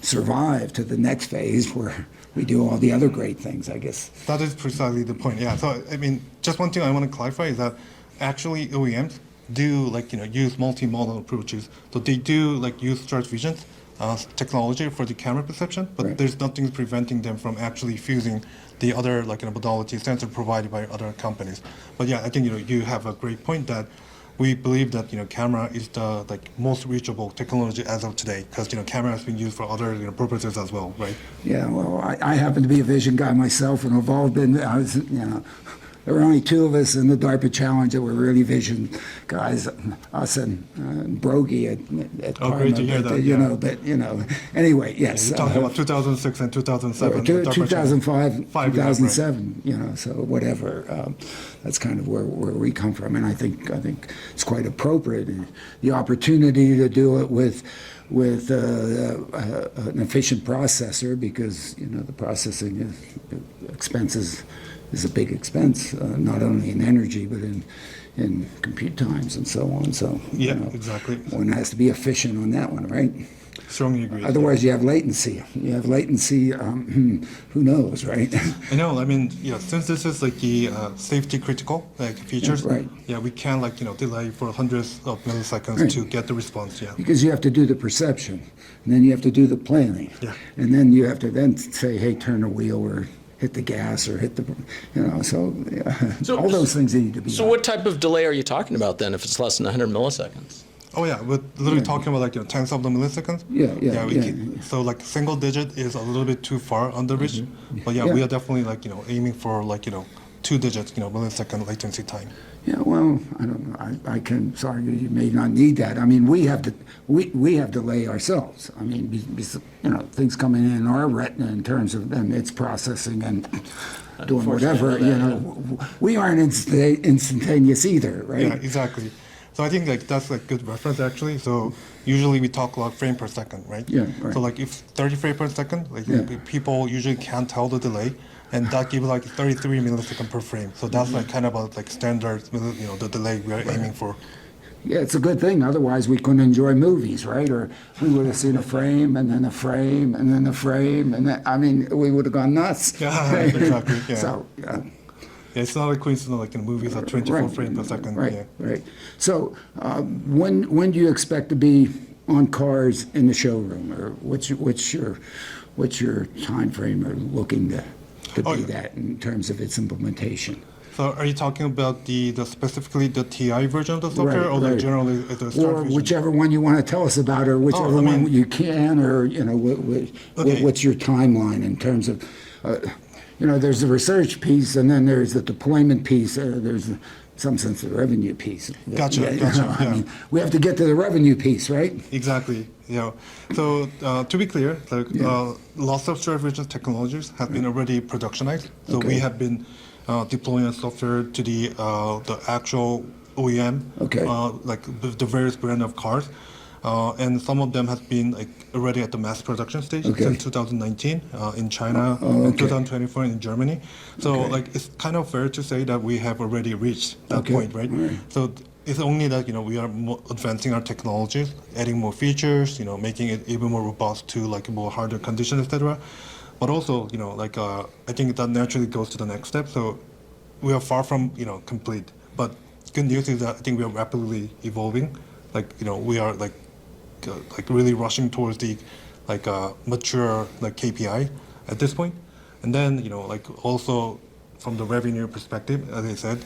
survive to the next phase where we do all the other great things, I guess. That is precisely the point. Yeah. So I mean, just one thing I want to clarify is that actually OEMs do use multimodal approaches. So they do use Stradvision's technology for the camera perception, but Right. there's nothing preventing them from actually fusing the other modality sensor provided by other companies. But yeah, I think you have a great point that we believe that camera is the most reachable technology as of today, because camera has been used for other purposes as well, right? Yeah, well, I happen to be a vision guy myself, and have all been, there were only two of us in the DARPA challenge that were really vision guys, us and Brogy at Oh, Parma, great to hear but, that, you yeah. know, but you know, anyway, yes. You're talking about 2006 and 2007. 2005, 5, 2007, you know, so whatever. That's kind of where we come from, and I think it's quite appropriate. And the opportunity to do it with an efficient processor, because you know the processing expenses is a big expense, not only in energy but in compute times and so on. So Yeah, you know, exactly. one has to be efficient on that one, right? Strongly agree. Otherwise, you have latency. Who knows, right? I know. I mean, yeah. Since this is like the safety critical like features, right. Yeah, we can like delay for hundreds of milliseconds Right. to get the response. Yeah. Because you have to do the perception, and then you have to do the planning, Yeah. and then you have to then say, hey, turn the wheel or hit the gas or hit the, you know, so all those things need to be So done. what type of delay are you talking about then if it's less than 100 milliseconds? Oh yeah, we're literally talking about like tenths of the milliseconds. Yeah. So like single digit is a little bit too far on the reach, but yeah, Yeah. we are definitely like aiming for like 2 digits millisecond latency time. Yeah, well, I don't know. I can. Sorry, you may not need that. I mean, we have delay ourselves. I mean, things coming in our retina in terms of then its processing and doing whatever. We aren't instantaneous either, right? Yeah, exactly. So I think like that's like good reference actually. So usually we talk about frame per second, right? Yeah, right. So like if 30 frame per second, like Yeah. people usually can't tell the delay, and that gives like 33 millisecond per frame. So that's like kind of like standard, the delay we are aiming for. Yeah, it's a good thing. Otherwise, we couldn't enjoy movies, right? Or we would have seen a frame and then a frame and then a frame, and then, I mean, we would have gone nuts. Yeah, exactly. Yeah. So. Yeah, it's not a coincidence like in movies at 24 Right. frames per second. Right, Yeah. right. So when do you expect to be on cars in the showroom, or what's your time frame or looking to Oh, be yeah. that in terms of its implementation? So are you talking about the specifically the TI version of the software, Right, or the right. generally the Or Stradvision? whichever one you want to tell us about, or whichever I mean- one you can, or Okay. what's your timeline in terms of, there's the research piece, and then there's the deployment piece. There's in some sense the revenue piece. Gotcha, Yeah, gotcha, I yeah. mean, we have to get to the revenue piece, right? Exactly. Yeah. So to be clear, like lots of Stradvision technologies have been already productionized. So Okay. we have been deploying software to the actual OEM, Okay. like the various brand of cars. And some of them have been like already at the mass production stage Okay. since 2019 in China okay. and 2024 in Germany. So Okay. like it's kind of fair to say that we have already reached that Okay. point, right? All right. So it's only that we are more advancing our technologies, adding more features, making it even more robust to like more harder conditions, etc. But also, I think that naturally goes to the next step. So we are far from complete. But good news is that I think we are rapidly evolving. Like we are like really rushing towards the mature KPI at this point. And then also from the revenue perspective, as I said,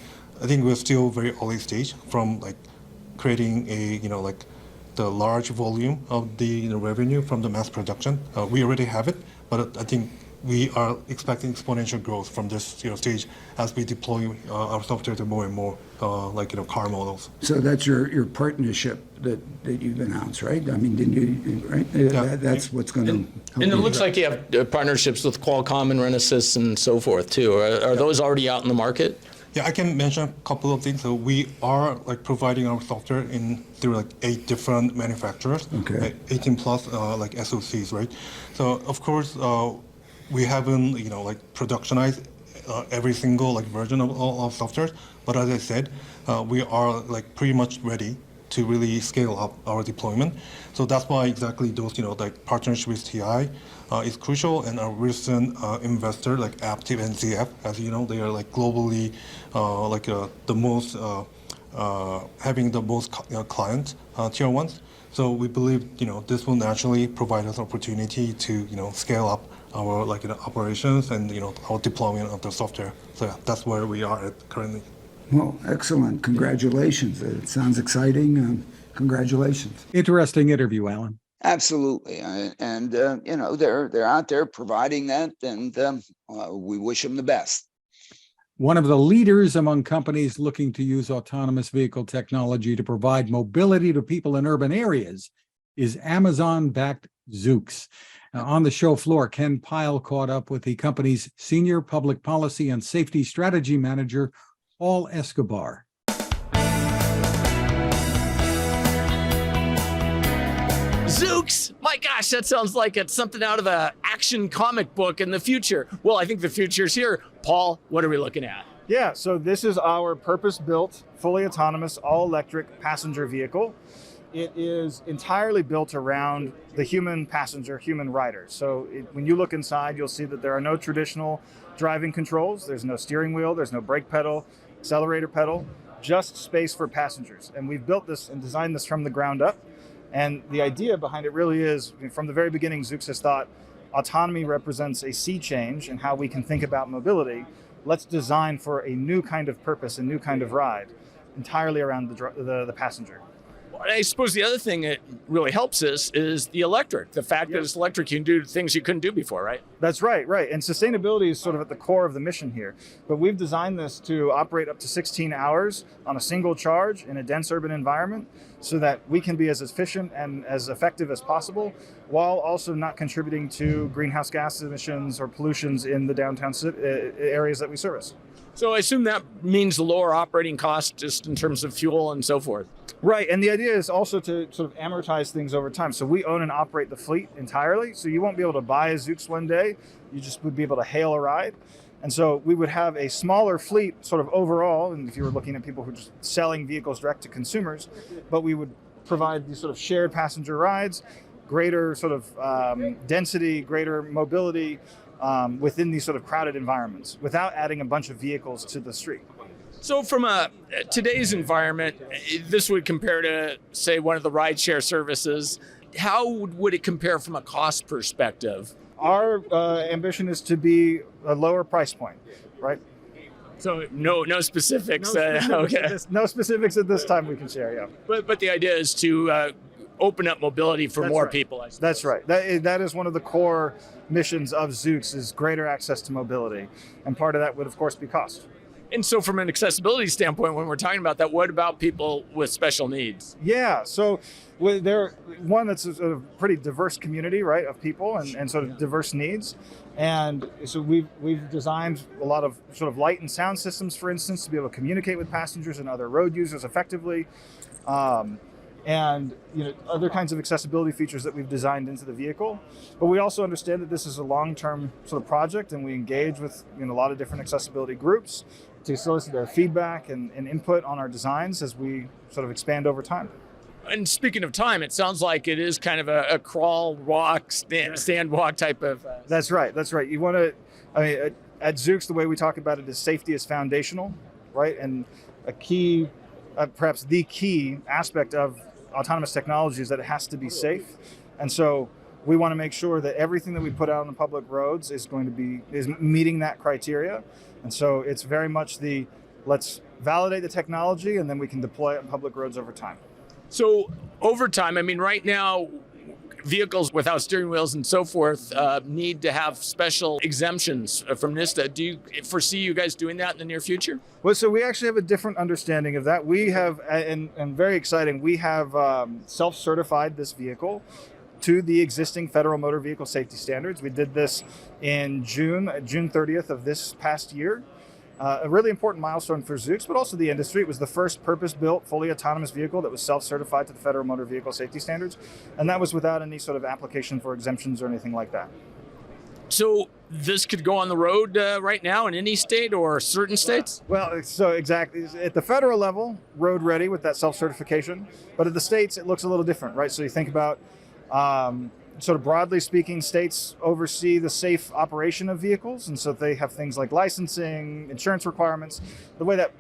I think we're still very early stage from creating a the large volume of the revenue from the mass production. We already have it, but I think we are expecting exponential growth from this stage as we deploy our software to more and more car models. So that's your partnership that you've announced, right? I mean, didn't you, right? Yeah. That's what's going to help And it you. looks like you have partnerships with Qualcomm and Renesas and so forth too. Are those already out in the market? Yeah, I can mention a couple of things. So we are providing our software through 8 different manufacturers, Okay. 18 plus SoCs, right? So of course we haven't productionized every single version of software, but as I said, we are pretty much ready to really scale up our deployment. So that's why exactly those partnership with TI is crucial, and our recent investor Aptiv and ZF, as you know, they are globally the most having the most clients tier ones. So we believe this will naturally provide us opportunity to scale up our operations and our deployment of the software. So yeah, that's where we are at currently. Well, excellent. Congratulations. It sounds exciting. Congratulations. Interesting interview, Alan. Absolutely, and they're out there providing that, and we wish them the best. One of the leaders among companies looking to use autonomous vehicle technology to provide mobility to people in urban areas is Amazon-backed Zoox. Now, on the show floor, Ken Pyle caught up with the company's Senior Public Policy and Safety Strategy Manager, Paul Escobar. Zoox! My gosh, that sounds like it's something out of an action comic book in the future. Well, I think the future's here. Paul, what are we looking at? Yeah, so this is our purpose-built, fully autonomous, all-electric passenger vehicle. It is entirely built around the human passenger, human rider. So when you look inside, you'll see that there are no traditional driving controls. There's no steering wheel, there's no brake pedal, accelerator pedal, just space for passengers. And we've built this and designed this from the ground up. And the idea behind it really is, from the very beginning, Zoox has thought autonomy represents a sea change in how we can think about mobility. Let's design for a new kind of purpose, a new kind of ride, entirely around the passenger. I suppose the other thing that really helps us is the electric. The fact that it's electric, you can do things you couldn't do before, right? That's right. And sustainability is sort of at the core of the mission here. But we've designed this to operate up to 16 hours on a single charge in a dense urban environment so that we can be as efficient and as effective as possible while also not contributing to greenhouse gas emissions or pollutions in the downtown areas that we service. So I assume that means lower operating costs just in terms of fuel and so forth. Right, and the idea is also to sort of amortize things over time. So we own and operate the fleet entirely, so you won't be able to buy a Zoox one day, you just would be able to hail a ride. And so we would have a smaller fleet sort of overall, and if you were looking at people who are just selling vehicles direct to consumers, but we would provide these sort of shared passenger rides, greater sort of density, greater mobility within these sort of crowded environments without adding a bunch of vehicles to the street. So from today's environment, this would compare to, say, one of the rideshare services. How would it compare from a cost perspective? Our ambition is to be a lower price point, right? So no specifics. Okay. No specifics at this time we can share, yeah. But the idea is to open up mobility for more people, I suppose. That's right. That is one of the core missions of Zoox, is greater access to mobility. And part of that would, of course, be cost. And so from an accessibility standpoint, when we're talking about that, what about people with special needs? Yeah, so they're one that's a pretty diverse community, right, of people and sort of diverse needs. And so we've designed a lot of sort of light and sound systems, for instance, to be able to communicate with passengers and other road users effectively. And other kinds of accessibility features that we've designed into the vehicle. But we also understand that this is a long-term sort of project, and we engage with a lot of different accessibility groups to solicit their feedback and input on our designs as we sort of expand over time. And speaking of time, it sounds like it is kind of a crawl, walk, stand, walk type of... That's right. You want to, at Zoox, the way we talk about it is safety is foundational, right? And a key, perhaps the key aspect of autonomous technology is that it has to be safe. And so we want to make sure that everything that we put out on the public roads is meeting that criteria. And so it's very much let's validate the technology and then we can deploy it on public roads over time. So over time, right now, vehicles without steering wheels and so forth need to have special exemptions from NHTSA. Do you foresee you guys doing that in the near future? Well, so we actually have a different understanding of that. We have, and very exciting, we have self-certified this vehicle to the existing federal motor vehicle safety standards. We did this in June 30th of this past year. A really important milestone for Zoox, but also the industry. It was the first purpose-built, fully autonomous vehicle that was self-certified to the federal motor vehicle safety standards. And that was without any sort of application for exemptions or anything like that. So this could go on the road right now in any state or certain states? Well, so exactly. At the federal level, road ready with that self-certification. But at the states, it looks a little different, right? So you think about sort of broadly speaking, states oversee the safe operation of vehicles. And so they have things like licensing, insurance requirements. The way that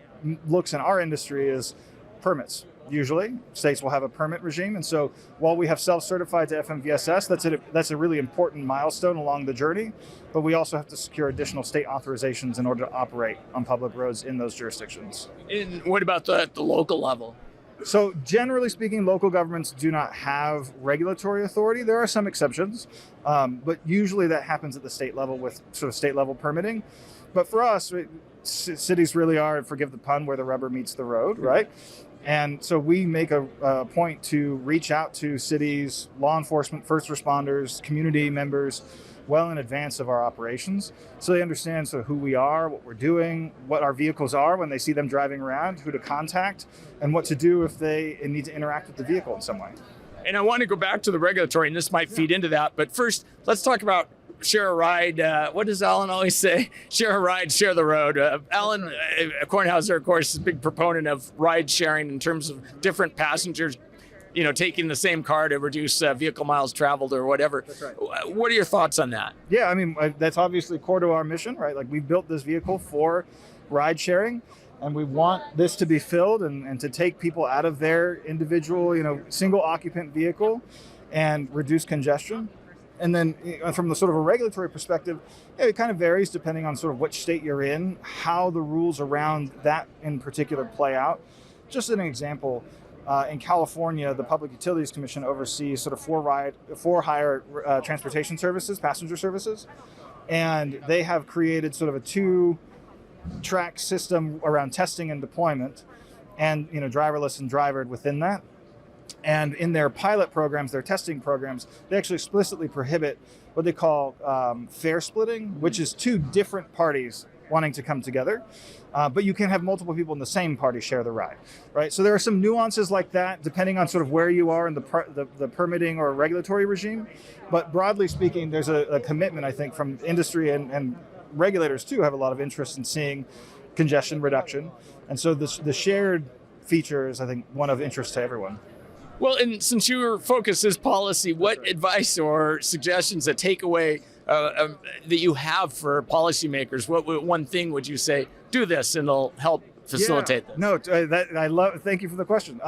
looks in our industry is permits. Usually, states will have a permit regime. And so while we have self-certified to FMVSS, that's a really important milestone along the journey. But we also have to secure additional state authorizations in order to operate on public roads in those jurisdictions. And what about the local level? So generally speaking, local governments do not have regulatory authority. There are some exceptions, but usually that happens at the state level with sort of state level permitting. But for us, cities really are, forgive the pun, where the rubber meets the road, right? And so we make a point to reach out to cities, law enforcement, first responders, community members, well in advance of our operations, so they understand sort of who we are, what we're doing, what our vehicles are when they see them driving around, who to contact, and what to do if they need to interact with the vehicle in some way. And I want to go back to the regulatory, and this might feed into that. But first, let's talk about share a ride. What does Alain always say? Share a ride, share the road. Alain Kornhauser, of course, is a big proponent of ride sharing in terms of different passengers, taking the same car to reduce vehicle miles traveled or whatever. That's right. What are your thoughts on that? Yeah, I mean, that's obviously core to our mission, right? Like, we built this vehicle for ride sharing, and we want this to be filled and to take people out of their individual, single occupant vehicle and reduce congestion. And then from the sort of a regulatory perspective, it kind of varies depending on sort of which state you're in, how the rules around that in particular play out. Just an example, in California, the Public Utilities Commission oversees sort of for-hire transportation services, passenger services, and they have created sort of a two-track system around testing and deployment, and driverless and drivered within that. And in their pilot programs, their testing programs, they actually explicitly prohibit what they call fare splitting, which is two different parties wanting to come together. But you can have multiple people in the same party share the ride, right? So there are some nuances like that, depending on sort of where you are in the permitting or regulatory regime. But broadly speaking, there's a commitment, I think, from industry and regulators too have a lot of interest in seeing congestion reduction. And so the shared feature is, I think, one of interest to everyone. Well, and since your focus is policy, what advice or suggestions, a takeaway that you have for policymakers? What one thing would you say? Do this, and it'll help facilitate this. No, I love. Thank you for the question.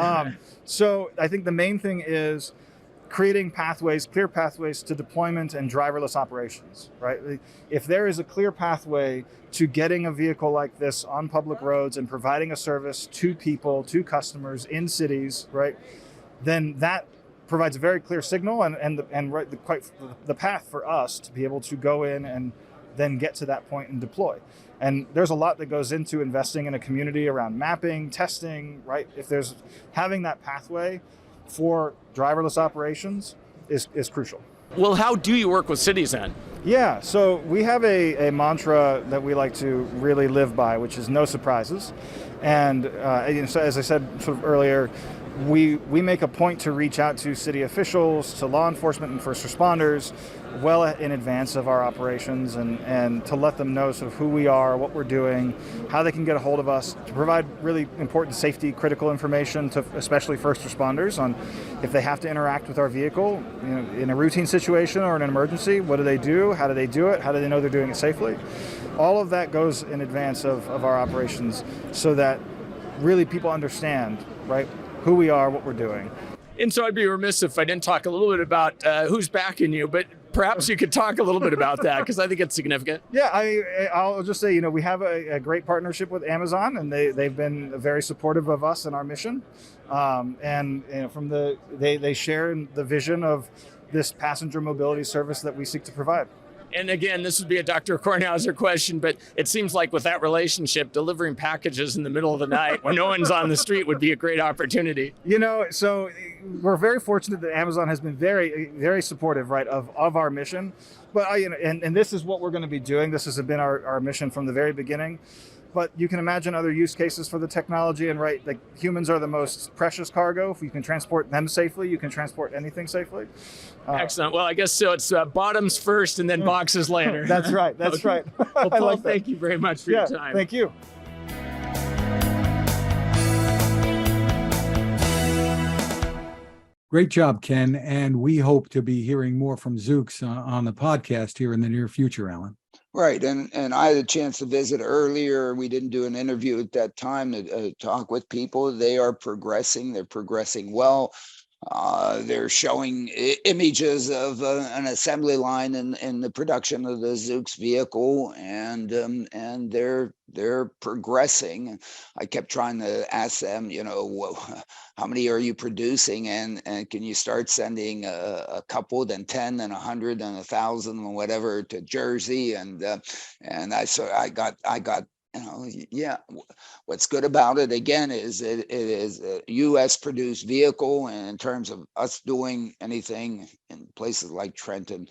So I think the main thing is creating pathways, clear pathways to deployment and driverless operations. Right. If there is a clear pathway to getting a vehicle like this on public roads and providing a service to people, to customers in cities, right, then that provides a very clear signal and the path for us to be able to go in and then get to that point and deploy. And there's a lot that goes into investing in a community around mapping, testing, right? If there's having that pathway for driverless operations is crucial. Well, how do you work with cities then? Yeah, so we have a mantra that we like to really live by, which is no surprises. And so as I said sort of earlier, we make a point to reach out to city officials, to law enforcement and first responders well in advance of our operations and to let them know sort of who we are, what we're doing, how they can get a hold of us, to provide really important safety critical information to especially first responders on if they have to interact with our vehicle in a routine situation or an emergency. What do they do? How do they do it? How do they know they're doing it safely? All of that goes in advance of our operations so that really people understand, right, who we are, what we're doing. And so I'd be remiss if I didn't talk a little bit about who's backing you, but perhaps you could talk a little bit about that because I think it's significant. Yeah, I'll just say, we have a great partnership with Amazon, and they've been very supportive of us and our mission. They share the vision of this passenger mobility service that we seek to provide. And again, this would be a Dr. Kornhauser question, but it seems like with that relationship, delivering packages in the middle of the night when no one's on the street would be a great opportunity. So we're very fortunate that Amazon has been very, very supportive, right, of our mission. But and this is what we're going to be doing. This has been our mission from the very beginning. But you can imagine other use cases for the technology, and right, like humans are the most precious cargo. If you can transport them safely, you can transport anything safely. Excellent. Well, I guess so. It's bottoms first and then boxes later. That's right. That's right. Well, Paul, thank you very much for your time. Thank you. Great job, Ken. And we hope to be hearing more from Zoox on the podcast here in the near future, Alain. Right. And I had a chance to visit earlier. We didn't do an interview at that time to talk with people. They are progressing. They're progressing well. They're showing images of an assembly line in the production of the Zoox vehicle, and they're progressing. I kept trying to ask them, how many are you producing, and can you start sending a couple, then 10, then 100, then 1,000, and whatever to Jersey, and I got Yeah. What's good about it again is it is a U.S. produced vehicle, and in terms of us doing anything in places like Trenton,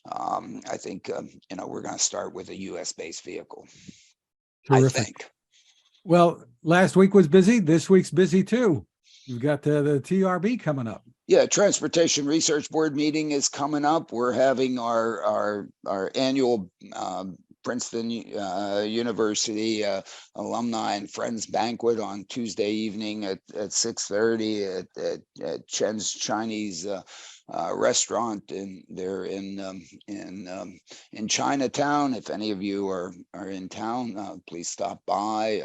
I think we're going to start with a U.S. based vehicle. I Terrific. think. Well, last week was busy. This week's busy too. You've got the TRB coming up. Yeah, Transportation Research Board meeting is coming up. We're having our annual Princeton University alumni and friends banquet on Tuesday evening at 6:30 at Chen's Chinese restaurant there in Chinatown. If any of you are in town, please stop by.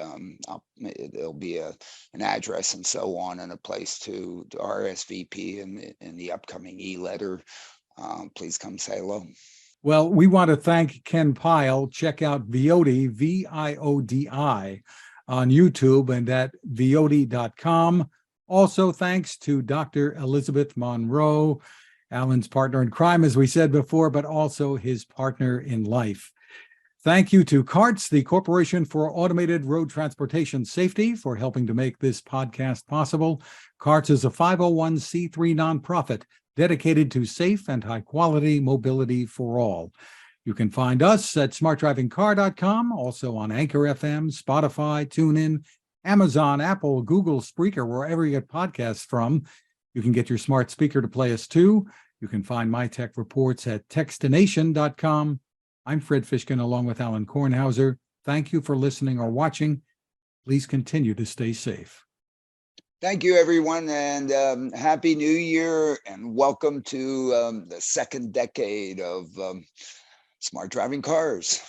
There'll be an address and so on, and a place to RSVP in the upcoming e-letter. Please come say hello. Well, we want to thank Ken Pyle. Check out Viodi, Viodi, on YouTube and at Viodi.com. Also, thanks to Dr. Elizabeth Monroe, Alan's partner in crime, as we said before, but also his partner in life. Thank you to CARTS, the Corporation for Automated Road Transportation Safety, for helping to make this podcast possible. CARTS is a 501c3 nonprofit dedicated to safe and high-quality mobility for all. You can find us at smartdrivingcar.com, also on Anchor FM, Spotify, TuneIn, Amazon, Apple, Google, Spreaker, wherever you get podcasts from. You can get your smart speaker to play us too. You can find my tech reports at textination.com. I'm Fred Fishkin, along with Alain Kornhauser. Thank you for listening or watching. Please continue to stay safe. Thank you, everyone, and Happy New Year, and welcome to the second decade of smart driving cars.